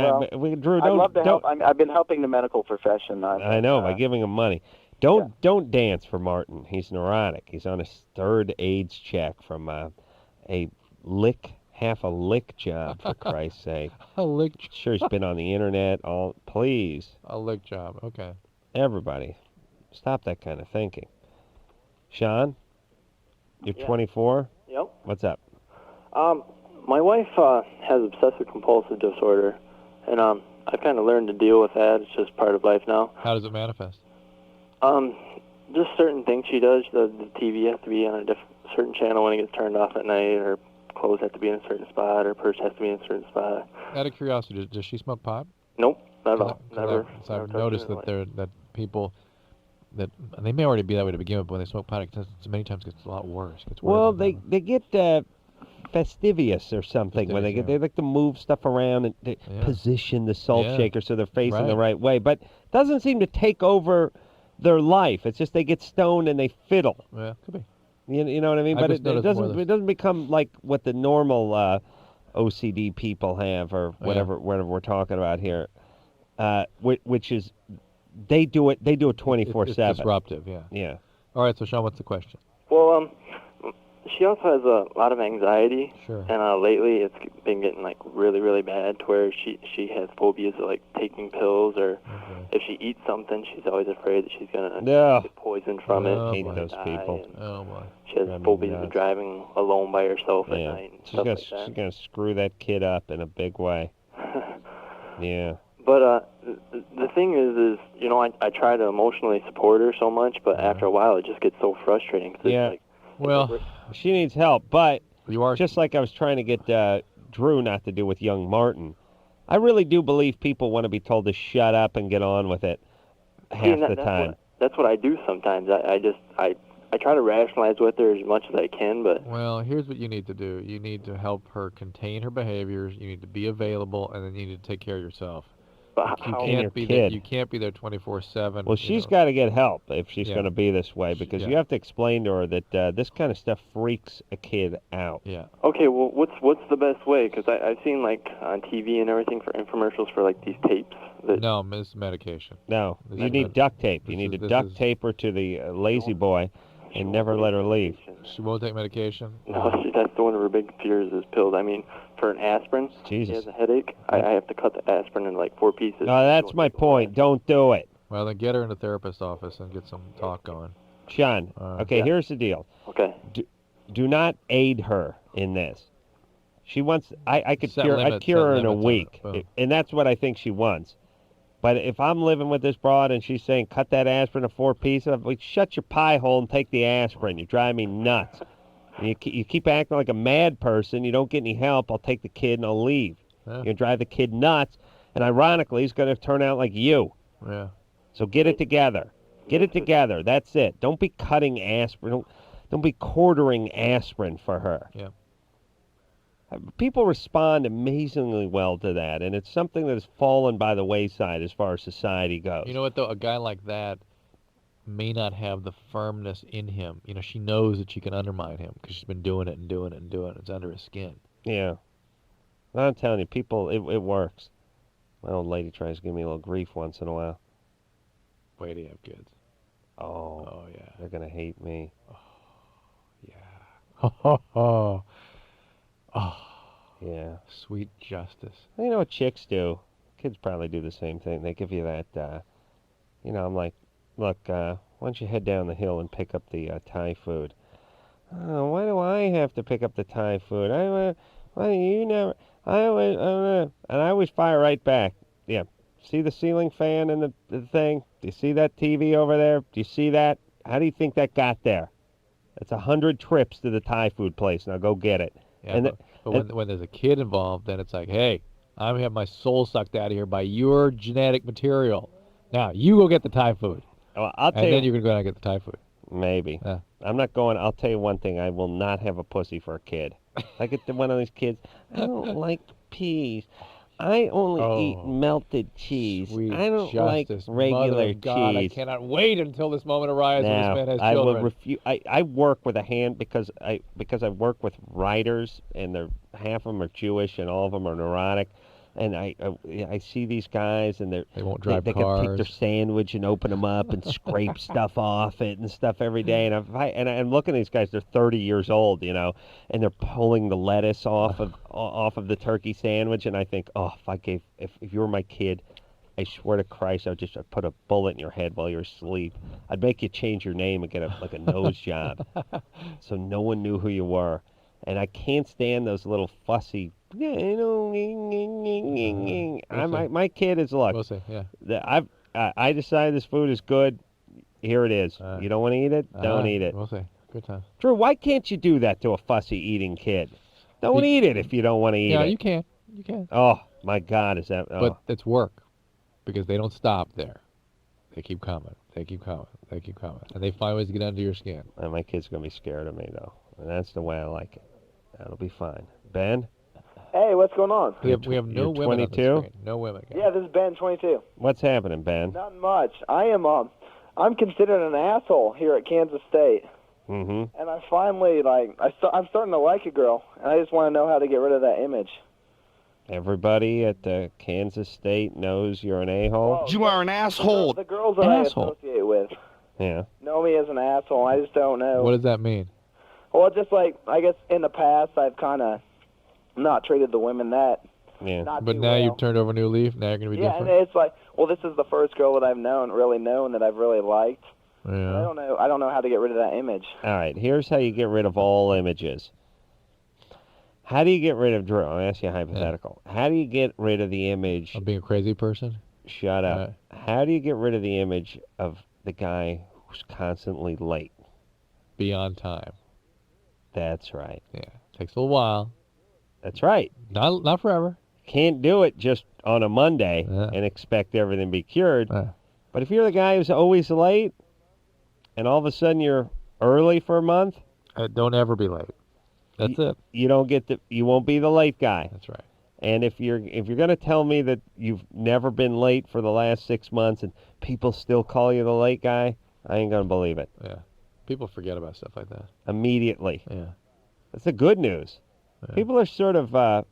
Drew, I'd love to don't. help. I've been helping the medical profession. I know, by giving him money. Don't dance for Martin. He's neurotic. He's on his third AIDS check from half a lick job, for Christ's sake. A lick job. Sure, he's been on the internet. Please. A lick job. Okay. Everybody, stop that kind of thinking. Sean, you're Yeah. 24? Yep. What's up? My wife has obsessive compulsive disorder, and I've kind of learned to deal with that. It's just part of life now. How does it manifest? Just certain things she does. The TV has to be on a certain channel when it gets turned off at night. Her clothes have to be in a certain spot. Her purse has to be in a certain spot. Out of curiosity, does she smoke pot? Nope, not at all. Never. So I've noticed that people that they may already be that way to begin with, but when they smoke pot, many times it gets a lot worse. It gets worse. Well, they get fastidious or something when they like to move stuff around and they position the salt shaker so they're facing the right way, but it doesn't seem to take over their life. It's just they get stoned and they fiddle. Yeah, could be. You know what I mean? But it doesn't become like what the normal OCD people have or whatever we're talking about here, which is they do it 24/7. It's disruptive. Yeah. Yeah. All right. So Sean, what's the question? Well, she also has a lot of anxiety, Sure. and lately it's been getting like really, really bad to where she has phobias of like taking pills, or if she eats something, she's always afraid that she's gonna get poisoned from it. I hate and those die, people. and Oh boy. She has phobias of driving alone by herself at night and stuff like that. She's gonna screw that kid up in a big way. Yeah. But the thing is I try to emotionally support her so much, but after a while it just gets so frustrating. 'Cause Yeah. it's like, Well, she needs help, but just like I was trying to get Drew not to do with young Martin, I really do believe people want to be told to shut up and get on with it half the time. That's what I do sometimes. I try to rationalize with her as much as I can, but Well, here's what you need to do. You need to help her contain her behaviors. You need to be available, and then you need to take care of yourself. You can't be there. You can't be there 24/7. Well, she's got to get help if she's Yeah. going to be this way, because you have to explain to her that this kind of stuff freaks a kid out. Yeah. okay. Well, what's the best way? Because I've seen like on TV and everything for infomercials for like these tapes. No, it's medication. No, you need duct tape. You need to duct tape her to the lazy boy and never let her leave. She won't take medication? No, that's one of her big fears is pills. I mean, for an aspirin, she has a headache. I have to cut the aspirin in like 4 pieces. No, that's my point. Don't do it. Well, then get her in a therapist's office and get some talk going. Sean, okay, here's the deal. Okay. Do not aid her in this. She wants. I could Set cure. limits, I'd cure her set in a limits on it. week, Boom. and that's what I think she wants. But if I'm living with this broad and she's saying cut that aspirin to 4 pieces, I'm like, shut your pie hole and take the aspirin. You drive me nuts. And you keep acting like a mad person. You don't get any help. I'll take the kid and I'll leave. Yeah. You drive the kid nuts. And ironically, he's going to turn out like you. Yeah. So get it together. Get it together. That's it. Don't be cutting aspirin. Don't be quartering aspirin for her. Yeah. People respond amazingly well to that, and it's something that has fallen by the wayside as far as society goes. You know what, though? A guy like that may not have the firmness in him. You know, she knows that she can undermine him because she's been doing it and doing it and doing it. It's under his skin. Yeah. I'm telling you, people, it works. My old lady tries to give me a little grief once in a while. Wait till you have kids. Oh, yeah. They're going to hate me. Oh, Yeah. sweet justice. You know what chicks do? Kids probably do the same thing. They give you that, I'm like, look, why don't you head down the hill and pick up the Thai food? Oh, why do I have to pick up the Thai food? Why do you never? And I always fire right back. Yeah. See the ceiling fan and the thing? Do you see that TV over there? Do you see that? How do you think that got there? It's 100 trips to the Thai food place. Now go get it. Yeah, but when there's a kid involved, then it's like, hey, I'm having my soul sucked out of here by your genetic material. Now, you go get the Thai food. Well, I'll tell and you, then you're going to go out and get the Thai food. Maybe. Yeah. I'm not going. I'll tell you one thing. I will not have a pussy for a kid. I get to one of these kids. I don't like peas. I only eat melted cheese. Sweet I don't justice, like regular Mother of God, I cheese. cannot wait until this moment arrives when this man has I children. will refuse. I work with a hand because I work with writers, and half of them are Jewish and all of them are neurotic. And I see these guys, and they won't drive they cars. can take their sandwich and open them up and scrape stuff off it and stuff every day. And I'm looking at these guys; they're 30 years old, and they're pulling the lettuce off of the turkey sandwich. And I think, oh, if you were my kid, I swear to Christ, I'd put a bullet in your head while you're asleep. I'd make you change your name and get a nose job, so no one knew who you were. And I can't stand those little fussy. My kid is look. We'll see. Yeah. I decided this food is good. Here it is. You don't want to eat it? Don't eat it. We'll see. Good time. Drew, why can't you do that to a fussy eating kid? Don't eat it if you don't want to eat it. Yeah, you can. You can. Oh my God, is that? Oh. But it's work, because they don't stop there. They keep coming. They keep coming. They keep coming, and they find ways to get under your skin. And my kid's gonna be scared of me though, and that's the way I like it. That'll be fine. Ben. Hey, what's going on? We have no you're women 22? on the screen. No women. Yeah, this is Ben, 22. What's happening, Ben? Not much. I'm considered an asshole here at Kansas State. Mm-hmm. And I finally, I'm starting to like a girl, and I just want to know how to get rid of that image. Everybody at the Kansas State knows you're an a-hole? You are an asshole. The girls that I associate with Yeah. know me as an asshole. I just don't know. What does that mean? Well, just I guess in the past I've kind of not treated the women that. Yeah. But now you've turned over a new leaf. Now you're gonna be different. Yeah, and it's like, well, this is the first girl that I've really known that I've really liked. Yeah. And I don't know how to get rid of that image. All right, here's how you get rid of all images. How do you get rid of Drew? I'll ask you a hypothetical. How do you get rid of the image of being a crazy person? Shut up. How do you get rid of the image of the guy who's constantly late? Be on time. That's right. Yeah. Takes a little while. That's right. Not forever. Can't do it just on a Monday and expect everything to be cured. But if you're the guy who's always late, and all of a sudden you're early for a month, don't ever be late. That's it. You won't be the late guy. That's right. And if you're gonna tell me that you've never been late for the last 6 months and people still call you the late guy, I ain't gonna believe it. Yeah. People forget about stuff like that. Immediately. Yeah. That's the good news. Yeah. People are sort of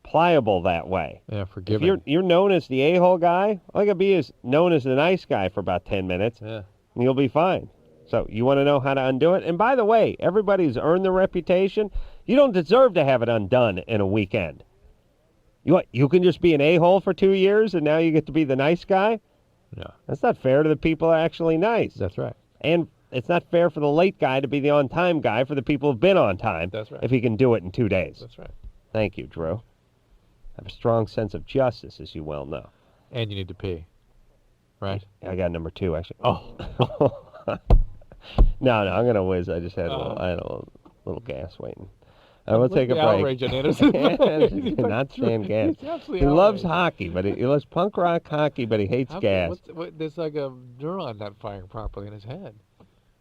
pliable that way. Yeah, forgiving. If you're known as the a-hole guy, all you gotta be is known as the nice guy for about 10 minutes. Yeah. And you'll be fine. So you want to know how to undo it? And by the way, everybody who's earned the reputation, you don't deserve to have it undone in a weekend. You can just be an a-hole for 2 years and now you get to be the nice guy? No. That's not fair to the people who are actually nice. That's right. And it's not fair for the late guy to be the on-time guy for the people who've been on time. That's right. If he can do it in 2 days. That's right. Thank you, Drew. I have a strong sense of justice, as you well know. And you need to pee. Right? I got number 2, actually. Oh. No, I'm going to whiz. I just had I had a little gas waiting. I will Look take at a the break. outrage on Anderson. Not Stan Gas. He's absolutely He loves outraged. hockey, but he loves punk rock hockey, but he hates gas. There's like a neuron not firing properly in his head.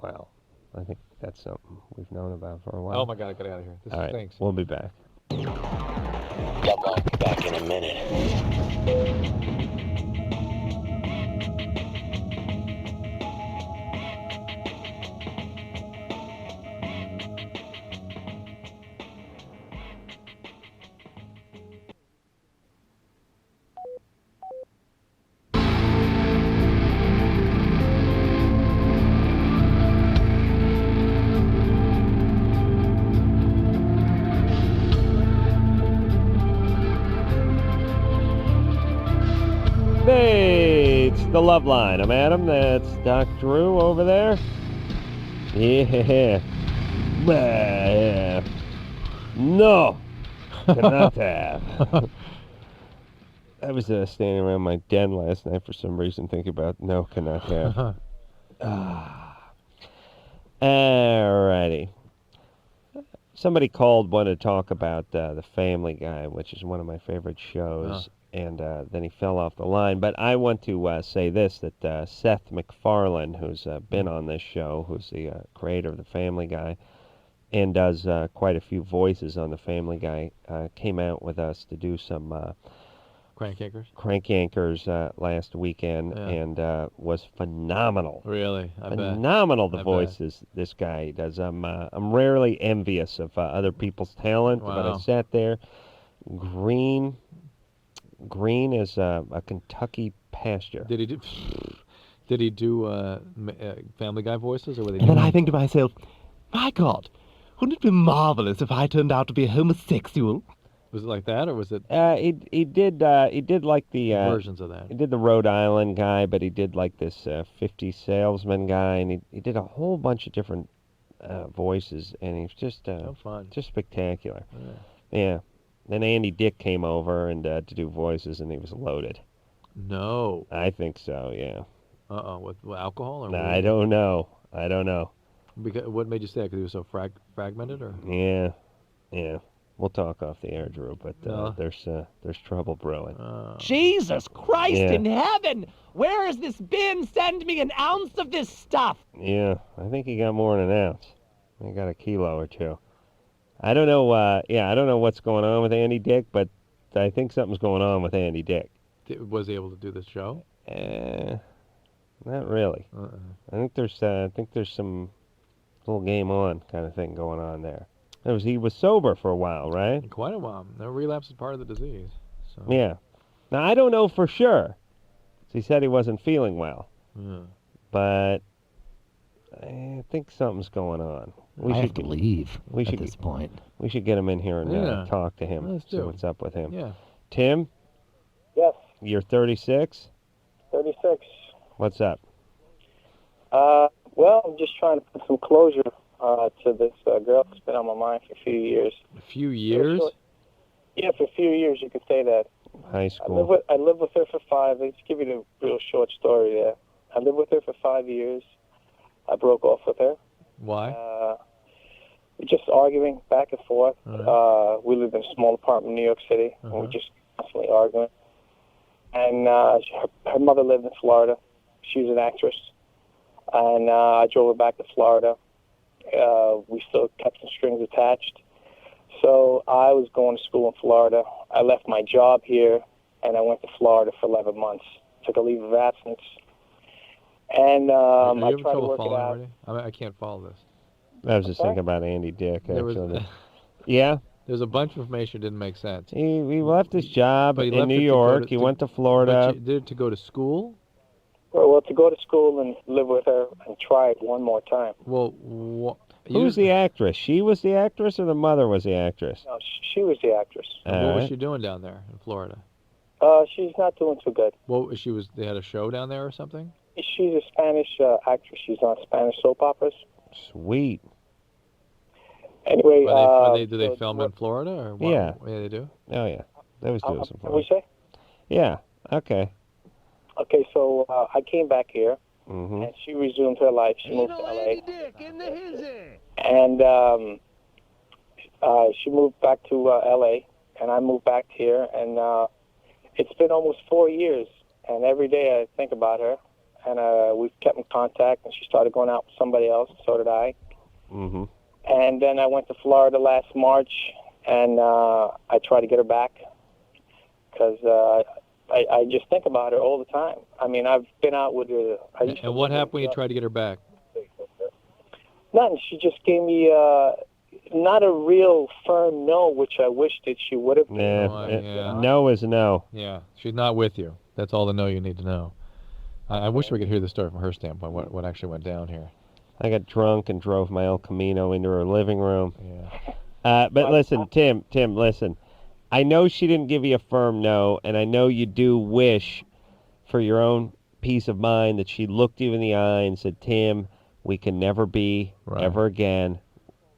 Well, I think that's something we've known about for a while. Oh my God, I got out of here. This All right, stinks. we'll be back. Loveline, back in a minute. Hey, it's the Loveline. I'm Adam. That's Doc Drew over there. Yeah. Bah. No. Cannot have. I was standing around my den last night for some reason thinking about no, cannot have. Alrighty. Somebody called, wanted to talk about The Family Guy, which is one of my favorite shows. And then he fell off the line. But I want to say this, that Seth MacFarlane, who's been on this show, who's the creator of The Family Guy, and does quite a few voices on The Family Guy, came out with us to do some Crank Anchors last weekend, and was phenomenal. Really? I bet. Phenomenal, the I voices this guy does. I'm rarely envious of other people's talent, but I Wow. sat there. Green is a Kentucky pasture. Did he do Family Guy voices, or were they? And then I think to myself, my God, wouldn't it be marvelous if I turned out to be homosexual? Was it like that, or was it? He did like the versions of that. He did the Rhode Island guy, but he did like this 50 salesman guy, and he did a whole bunch of different voices, and he's just fun. just spectacular. Yeah. Then Andy Dick came over and to do voices, and he was loaded. No. I think so. Yeah. With alcohol or? Nah, I don't know. Because what made you say that? Because he was so fragmented, or? Yeah. We'll talk off the air, Drew, but there's trouble brewing. Jesus Christ Yeah. in heaven! Where has this been? Send me an ounce of this stuff! Yeah, I think he got more than an ounce. He got a kilo or two. I don't know. I don't know what's going on with Andy Dick, but I think something's going on with Andy Dick. Was he able to do this show? Not really. I think there's some little game on kind of thing going on there. He was sober for a while, right? Quite a while. No, relapse is part of the disease. So. Yeah. Now I don't know for sure. He said he wasn't feeling well. Yeah. But I think something's going on. I have to leave at this point. We should get him in here and talk to him. Let's see do it. what's up with him. Yeah. Tim? Yes. You're 36? 36. What's up? Well, I'm just trying to put some closure to this girl that's been on my mind for a few years. A few years? Yeah, for a few years, you could say that. High school. I lived with her for 5. Let's give you the real short story there. I lived with her for 5 years. I broke off with her. Why? Just arguing back and forth. Right. We lived in a small apartment in New York City, and we just constantly arguing. And her mother lived in Florida. She was an actress. And I drove her back to Florida. We still kept some strings attached. So I was going to school in Florida. I left my job here, and I went to Florida for 11 months. Took a leave of absence. And Are you I having tried to trouble work it following out. already? I can't follow this. I was just thinking about Andy Dick, There was- actually. Yeah? There's a bunch of information that didn't make sense. He left his job But he in left New it to go York. to- He to- went to Florida. But you did it to go to school? Well, to go to school and live with her and try it one more time. Well, Who's the actress? She was the actress, or the mother was the actress? No, she was the actress. What was Alright. she doing down there in Florida? She's not doing too good. Well, they had a show down there or something? She's a Spanish actress. She's on Spanish soap operas. Sweet. Anyway, Do they film in Florida or what? Yeah. Yeah, they do. Oh yeah, that was doing some What we fun. say? Yeah. Okay. Okay, so I came back here, Mm-hmm. and she resumed her life. She moved to LA. And She moved back to L.A., and I moved back here, and it's been almost 4 years, and every day I think about her, and we've kept in contact, and she started going out with somebody else, so did I. Mm-hmm. And then I went to Florida last March, and I tried to get her back because I just think about her all the time. I mean, I've been out with her. And what happened when you tried to get her back? Nothing. She just gave me not a real firm no, which I wish that she would have. No is no. Yeah, she's not with you. That's all the no you need to know. I wish we could hear the story from her standpoint, what actually went down here. I got drunk and drove my El Camino into her living room. Yeah. But listen, Tim, listen. I know she didn't give you a firm no, and I know you do wish for your own peace of mind that she looked you in the eye and said, Tim, we can never be ever again,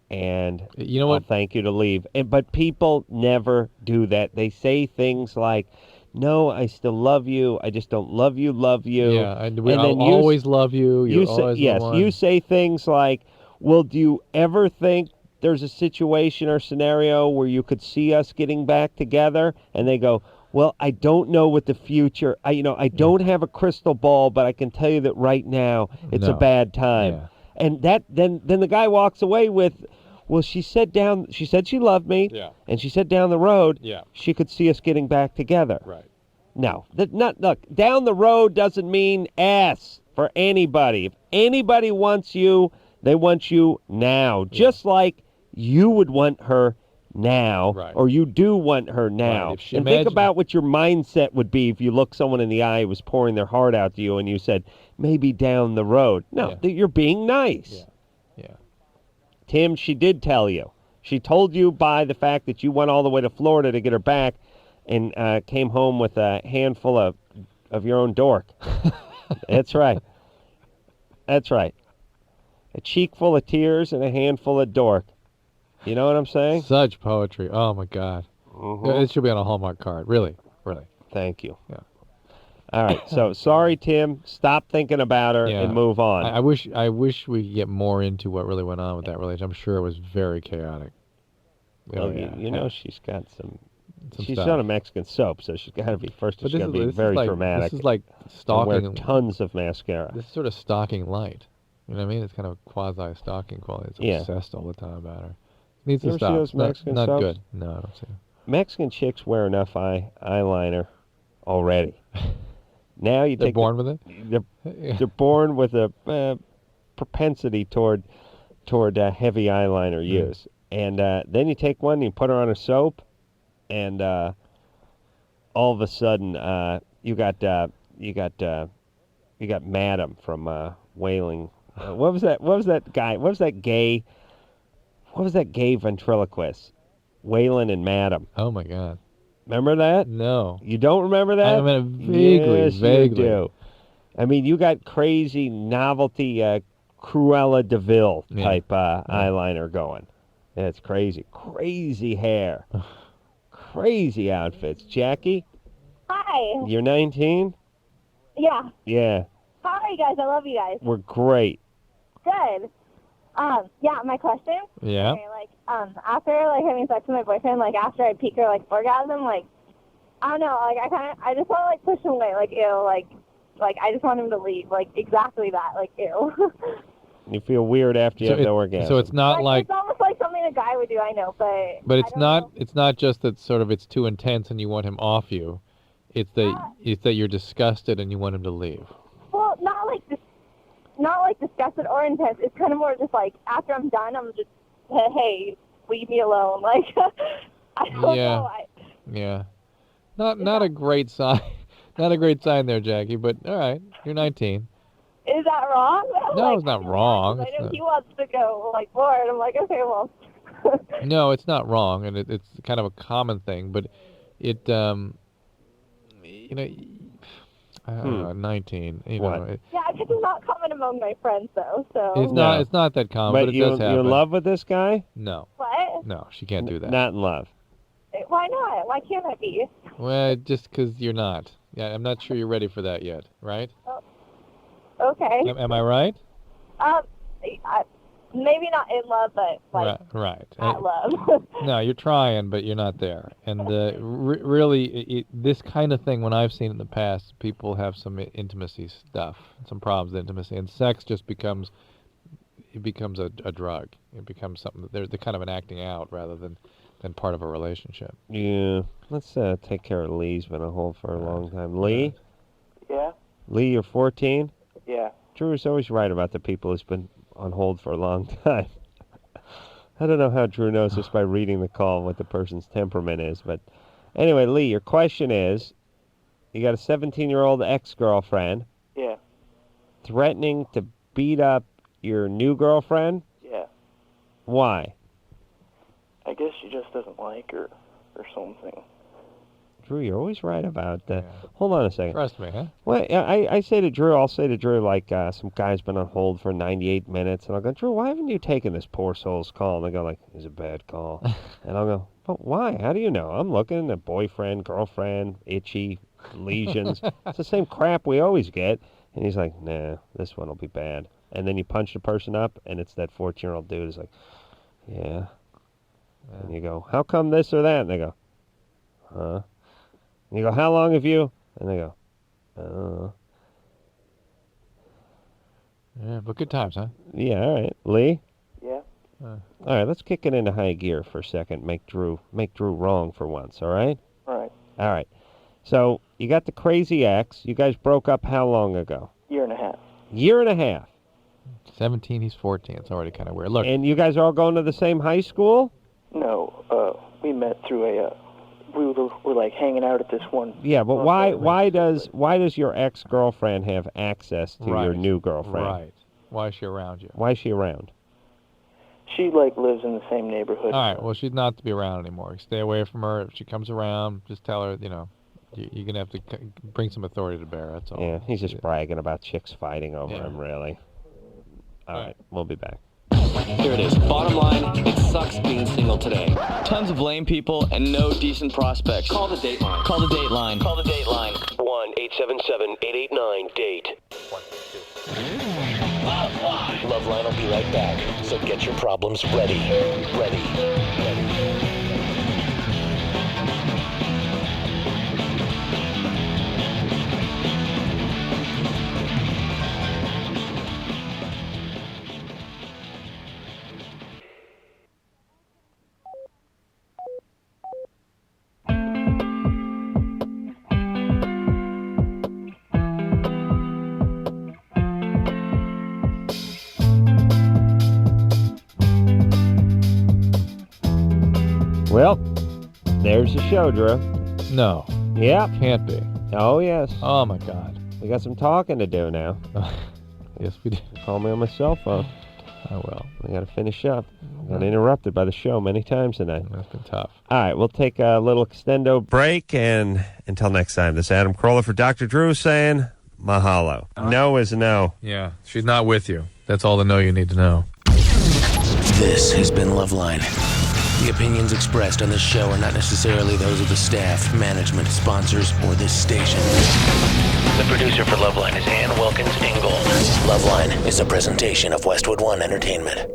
and you know what? I'll thank you to leave. But people never do that. They say things like, no, I still love you. I just don't love you. Yeah, I'll always love you. You're always the one. You say things like, well, do you ever think there's a situation or scenario where you could see us getting back together? And they go, well, I don't know what the future, I don't have a crystal ball, but I can tell you that right now it's a bad time. Yeah. And then the guy walks away with, well, she said she loved me, and she said down the road she could see us getting back together. Right. No, look, down the road doesn't mean ass for anybody. If anybody wants you, they want you now, just like you would want her now, or you do want her now. And think about what your mindset would be if you looked someone in the eye who was pouring their heart out to you and you said, maybe down the road. No, you're being nice. Yeah. Tim, she did tell you. She told you by the fact that you went all the way to Florida to get her back and came home with a handful of your own dork. That's right. That's right. A cheek full of tears and a handful of dork. You know what I'm saying? Such poetry. Oh, my God. Mhm. It should be on a Hallmark card. Really. Thank you. Yeah. All right. So, sorry, Tim. Stop thinking about her and move on. I wish we could get more into what really went on with that relationship. I'm sure it was very chaotic. Well, you know she's got some she's stuff. on a Mexican soap, so she's got to be, first But she's got to be very dramatic. This is like and stalking. wear tons of mascara. This is sort of stalking light. You know what I mean? It's kind of quasi-stalking quality. It's obsessed all the time about her. Needs You to ever see stop. those Mexican not soaps? good. No, I don't see it. Mexican chicks wear enough eyeliner already. Now you They're take born with it? They're born with a propensity toward heavy eyeliner use, and then you take one and you put her on a soap, and all of a sudden you got Madam from Wailing. What was that guy? What was that gay ventriloquist? Waylon and Madam. Oh my God. Remember that? No. You don't remember that? I mean, vaguely, yes, vaguely. You do. I mean, you got crazy novelty Cruella DeVille type eyeliner going. It's crazy. Crazy hair. Crazy outfits. Jackie? Hi. You're 19? Yeah. Yeah. Hi, guys. I love you guys. We're great. Good. Yeah, my question? Yeah. Okay, after, having sex with my boyfriend, after I peak or, orgasm, I don't know, I just want to, push him away, ew, I just want him to leave, exactly that, ew. You feel weird after you have no orgasm. So it's not it's almost like something a guy would do, I know, but... But it's not just that sort of it's too intense and you want him off you. It's that you're disgusted and you want him to leave. Well, not disgusted or intense. It's kind of more just after I'm done, I'm just, hey, leave me alone. I don't know. Yeah. Not a great sign. Not a great sign there, Jackie, but all right. You're 19. Is that wrong? No, it's not wrong. I know he wants to go, more, and I'm like, okay, well. No, it's not wrong, and it's kind of a common thing, but it, I don't know, 19. yeah, because it's not common among my friends, though, so. It's not that common, but it does happen. You in love with this guy? No. What? No, she can't do that. Not in love. Why not? Why can't I be? Well, just because you're not. Yeah, I'm not sure you're ready for that yet, right? Okay. Am I right? maybe not in love, but like right. at love. No, you're trying, but you're not there. And really, this kind of thing, when I've seen it in the past, people have some intimacy stuff, some problems with intimacy, and sex just becomes a drug. It becomes something that they're kind of an acting out rather than part of a relationship. Yeah. Let's take care of Lee's been on hold for a long time. Lee? Yeah? Lee, you're 14? Yeah. Drew is always right about the people who's been on hold for a long time. I don't know how Drew knows just by reading the call what the person's temperament is, but anyway, Lee, your question is, you got a 17-year-old ex-girlfriend. Yeah. Threatening to beat up your new girlfriend? Yeah. Why? I guess she just doesn't like her or something. Drew, you're always right about that. Hold on a second. Trust me, huh? Well, I'll say to Drew, like, some guy's been on hold for 98 minutes, and I'll go, Drew, why haven't you taken this poor soul's call? And they go, like, it's a bad call. And I'll go, but why? How do you know? I'm looking at boyfriend, girlfriend, itchy, lesions. It's the same crap we always get. And he's like, nah, this one will be bad. And then you punch the person up, and it's that 14-year-old dude who's like, yeah. And you go, how come this or that? And they go, huh? And you go, how long have you? And they go, oh. Yeah, but good times, huh? Yeah, all right. Lee? Yeah? All right, let's kick it into high gear for a second. Make Drew wrong for once, all right? All right. All right. So, you got the crazy ex. You guys broke up how long ago? Year and a half. Year and a half. 17, he's 14. It's already kind of weird. Look. And you guys are all going to the same high school? No, we met through we were like hanging out at this one. Yeah, but why does your ex-girlfriend have access to your new girlfriend? Right. Why is she around you? Why is she around? She like lives in the same neighborhood. All right. Well, she's not to be around anymore. Stay away from her. If she comes around, just tell her, you're gonna have to bring some authority to bear. That's all. Yeah, he's just bragging about chicks fighting over him, really. All right, we'll be back. Here it is. Bottom line, it sucks being single today. Tons of lame people and no decent prospects. Call the Dateline. Call the Dateline. Call the Dateline. 1-877-889-DATE. LoveLine will be right back, so get your problems ready. Ready. Well, there's the show, Drew. No. Yep. Can't be. Oh, yes. Oh, my God. We got some talking to do now. Yes, we do. Call me on my cell phone. I will. We got to finish up. Got interrupted by the show many times tonight. That's been tough. All right, we'll take a little extendo break, and until next time, this is Adam Carolla for Dr. Drew saying mahalo. No is no. Yeah, she's not with you. That's all the no you need to know. This has been LoveLine. The opinions expressed on this show are not necessarily those of the staff, management, sponsors, or this station. The producer for LoveLine is Ann Wilkins Ingold. LoveLine is a presentation of Westwood One Entertainment.